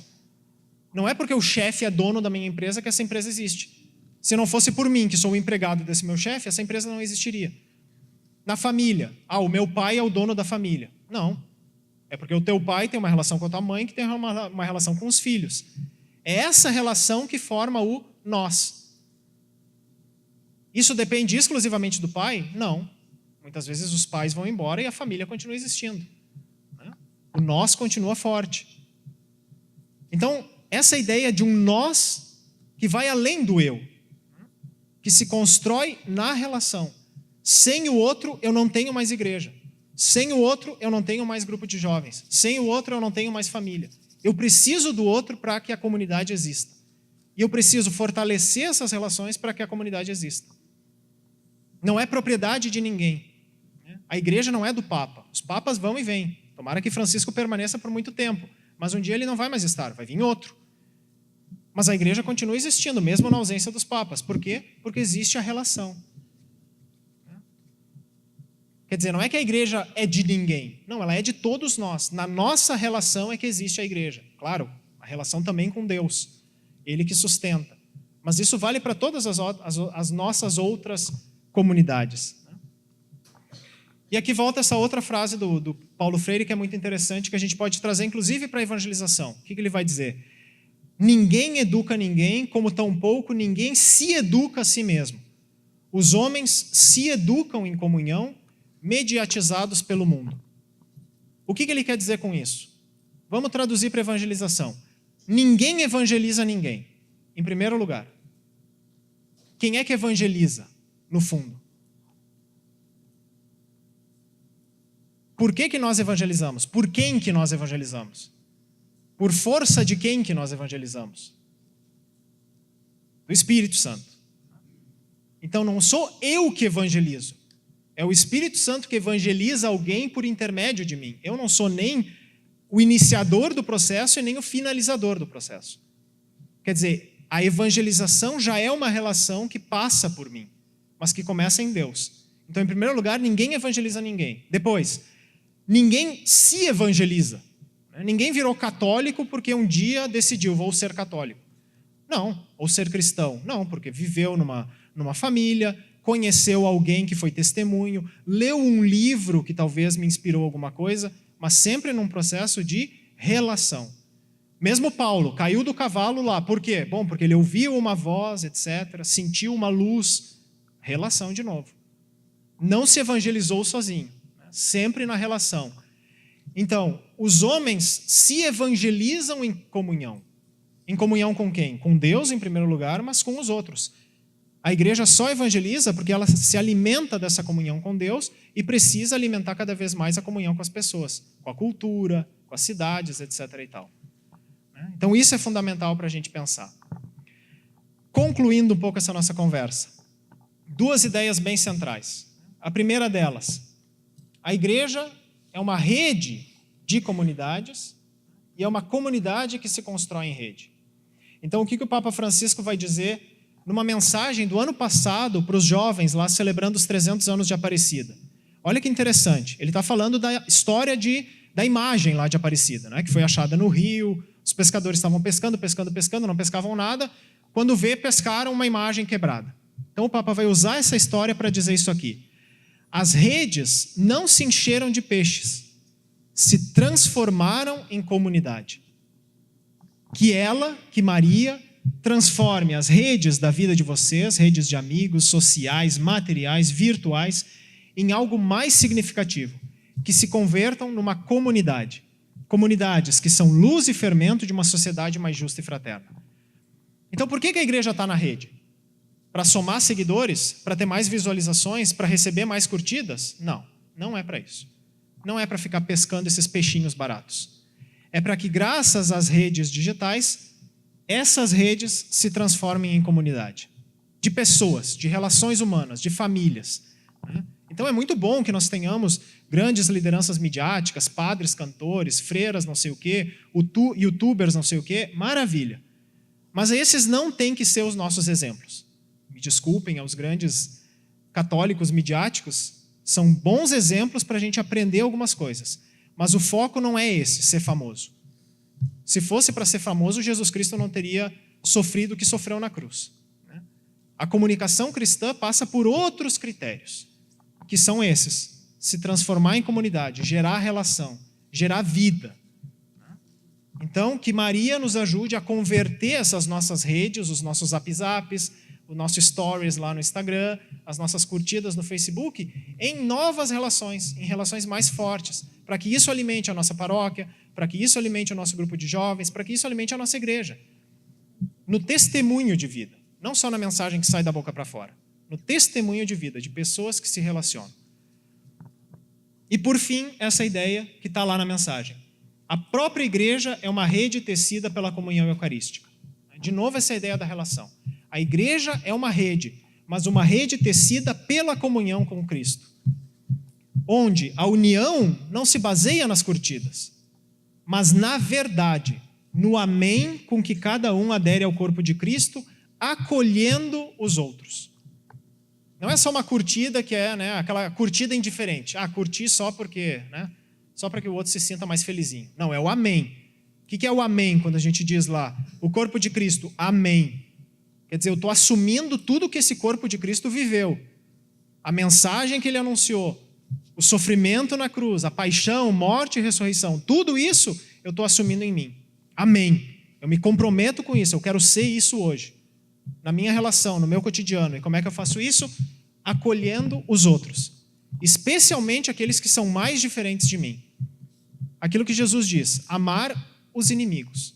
Não é porque o chefe é dono da minha empresa que essa empresa existe. Se não fosse por mim, que sou o empregado desse meu chefe, essa empresa não existiria. Na família, o meu pai é o dono da família. Não. É porque o teu pai tem uma relação com a tua mãe que tem uma relação com os filhos. É essa relação que forma o nós. Isso depende exclusivamente do pai? Não. Muitas vezes os pais vão embora e a família continua existindo. O nós continua forte. Então, essa ideia de um nós que vai além do eu. que se constrói na relação. Sem o outro, eu não tenho mais igreja. Sem o outro, eu não tenho mais grupo de jovens. Sem o outro, eu não tenho mais família. Eu preciso do outro para que a comunidade exista. E eu preciso fortalecer essas relações para que a comunidade exista. Não é propriedade de ninguém. A igreja não é do Papa. Os papas vão e vêm. Tomara que Francisco permaneça por muito tempo. Mas um dia ele não vai mais estar, vai vir outro. Mas a igreja continua existindo, mesmo na ausência dos papas. Por quê? Porque existe a relação. Quer dizer, não é que a igreja é de ninguém. Não, ela é de todos nós. Na nossa relação é que existe a igreja. Claro, a relação também com Deus. Ele que sustenta. Mas isso vale para todas as nossas outras comunidades. E aqui volta essa outra frase do Paulo Freire, que é muito interessante, que a gente pode trazer, inclusive, para a evangelização. O que ele vai dizer? Ninguém educa ninguém, como tampouco ninguém se educa a si mesmo. Os homens se educam em comunhão, mediatizados pelo mundo. O que ele quer dizer com isso? Vamos traduzir para evangelização. Ninguém evangeliza ninguém, em primeiro lugar. Quem é que evangeliza, no fundo? Por que nós evangelizamos? Por quem que nós evangelizamos? Por força de quem que nós evangelizamos? Do Espírito Santo. Então não sou eu que evangelizo. É o Espírito Santo que evangeliza alguém por intermédio de mim. Eu não sou nem o iniciador do processo e nem o finalizador do processo. Quer dizer, a evangelização já é uma relação que passa por mim, mas que começa em Deus. Então, em primeiro lugar, ninguém evangeliza ninguém. Depois, ninguém se evangeliza. Ninguém virou católico porque um dia decidiu, vou ser católico. Não, ou ser cristão. Não, porque viveu numa família, conheceu alguém que foi testemunho, leu um livro que talvez me inspirou alguma coisa, mas sempre num processo de relação. Mesmo Paulo caiu do cavalo lá. Por quê? Bom, porque ele ouviu uma voz, etc., sentiu uma luz. Relação de novo. Não se evangelizou sozinho. Sempre na relação. Então, os homens se evangelizam em comunhão. Em comunhão com quem? Com Deus, em primeiro lugar, mas com os outros. A igreja só evangeliza porque ela se alimenta dessa comunhão com Deus e precisa alimentar cada vez mais a comunhão com as pessoas, com a cultura, com as cidades, etc. e tal. Então, isso é fundamental para a gente pensar. Concluindo um pouco essa nossa conversa, duas ideias bem centrais. A primeira delas, a igreja é uma rede de comunidades e é uma comunidade que se constrói em rede. Então, o que o Papa Francisco vai dizer numa mensagem do ano passado para os jovens lá celebrando os 300 anos de Aparecida? Olha que interessante, ele está falando da história da imagem lá de Aparecida, né, que foi achada no rio, os pescadores estavam pescando, não pescavam nada, quando pescaram uma imagem quebrada. Então o Papa vai usar essa história para dizer isso aqui. As redes não se encheram de peixes, se transformaram em comunidade. Que Maria, transforme as redes da vida de vocês, redes de amigos, sociais, materiais, virtuais, em algo mais significativo, que se convertam numa comunidade. Comunidades que são luz e fermento de uma sociedade mais justa e fraterna. Então, por que a igreja está na rede? Para somar seguidores? Para ter mais visualizações? Para receber mais curtidas? Não, não é para isso. Não é para ficar pescando esses peixinhos baratos. É para que, graças às redes digitais, essas redes se transformem em comunidade. De pessoas, de relações humanas, de famílias. Então é muito bom que nós tenhamos grandes lideranças midiáticas, padres, cantores, freiras, não sei o quê, youtubers, não sei o quê, maravilha. Mas esses não têm que ser os nossos exemplos. Me desculpem aos grandes católicos midiáticos, são bons exemplos para a gente aprender algumas coisas. Mas o foco não é esse, ser famoso. Se fosse para ser famoso, Jesus Cristo não teria sofrido o que sofreu na cruz. A comunicação cristã passa por outros critérios, que são esses: se transformar em comunidade, gerar relação, gerar vida. Então, que Maria nos ajude a converter essas nossas redes, os nossos zap-zaps, o nosso stories lá no Instagram, as nossas curtidas no Facebook, em novas relações, em relações mais fortes, para que isso alimente a nossa paróquia, para que isso alimente o nosso grupo de jovens, para que isso alimente a nossa igreja. No testemunho de vida, não só na mensagem que sai da boca para fora. no testemunho de vida de pessoas que se relacionam. E por fim, essa ideia que está lá na mensagem. A própria igreja é uma rede tecida pela comunhão eucarística. De novo, essa ideia da relação. A igreja é uma rede, mas uma rede tecida pela comunhão com Cristo, onde a união não se baseia nas curtidas, mas na verdade, no amém com que cada um adere ao corpo de Cristo, acolhendo os outros. Não é só uma curtida que é, né, aquela curtida indiferente. Curti só porque, né, só para que o outro se sinta mais felizinho. Não, é o amém. O que é o amém quando a gente diz lá? O corpo de Cristo, amém. Quer dizer, eu estou assumindo tudo que esse corpo de Cristo viveu. A mensagem que ele anunciou, o sofrimento na cruz, a paixão, morte e ressurreição, tudo isso eu estou assumindo em mim. Amém. Eu me comprometo com isso, eu quero ser isso hoje. Na minha relação, no meu cotidiano. E como é que eu faço isso? Acolhendo os outros. Especialmente aqueles que são mais diferentes de mim. Aquilo que Jesus diz, amar os inimigos.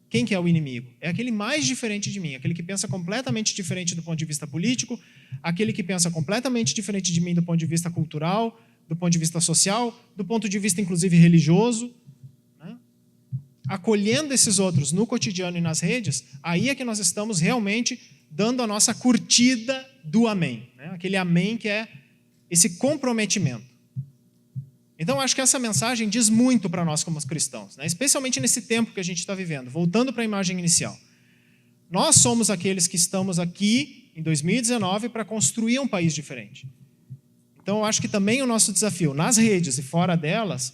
Quem que é o inimigo? É aquele mais diferente de mim, aquele que pensa completamente diferente do ponto de vista político, aquele que pensa completamente diferente de mim do ponto de vista cultural, do ponto de vista social, do ponto de vista, inclusive, religioso. Né? Acolhendo esses outros no cotidiano e nas redes, aí é que nós estamos realmente dando a nossa curtida do amém. Né? Aquele amém que é esse comprometimento. Então, acho que essa mensagem diz muito para nós como cristãos, né? Especialmente nesse tempo que a gente está vivendo. Voltando para a imagem inicial. Nós somos aqueles que estamos aqui em 2019 para construir um país diferente. Então, eu acho que também o nosso desafio, nas redes e fora delas,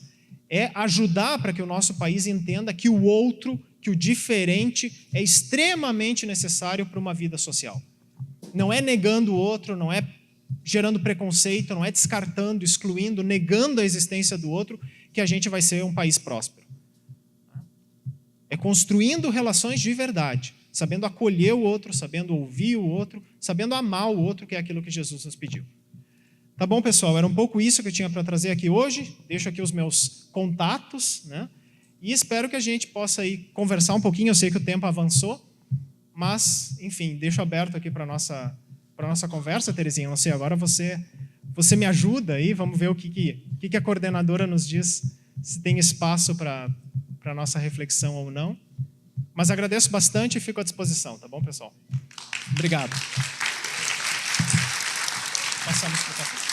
é ajudar para que o nosso país entenda que o outro, que o diferente, é extremamente necessário para uma vida social. Não é negando o outro, não é gerando preconceito, não é descartando, excluindo, negando a existência do outro, que a gente vai ser um país próspero. É construindo relações de verdade, sabendo acolher o outro, sabendo ouvir o outro, sabendo amar o outro, que é aquilo que Jesus nos pediu. Tá bom, pessoal? Era um pouco isso que eu tinha para trazer aqui hoje. Deixo aqui os meus contatos, né? E espero que a gente possa aí conversar um pouquinho. Eu sei que o tempo avançou, mas, enfim, deixo aberto aqui para a nossa conversa, Terezinha. Não sei, agora você me ajuda aí, vamos ver o que a coordenadora nos diz, se tem espaço para a nossa reflexão ou não. Mas agradeço bastante e fico à disposição, tá bom, pessoal? Obrigado. Passamos para o café.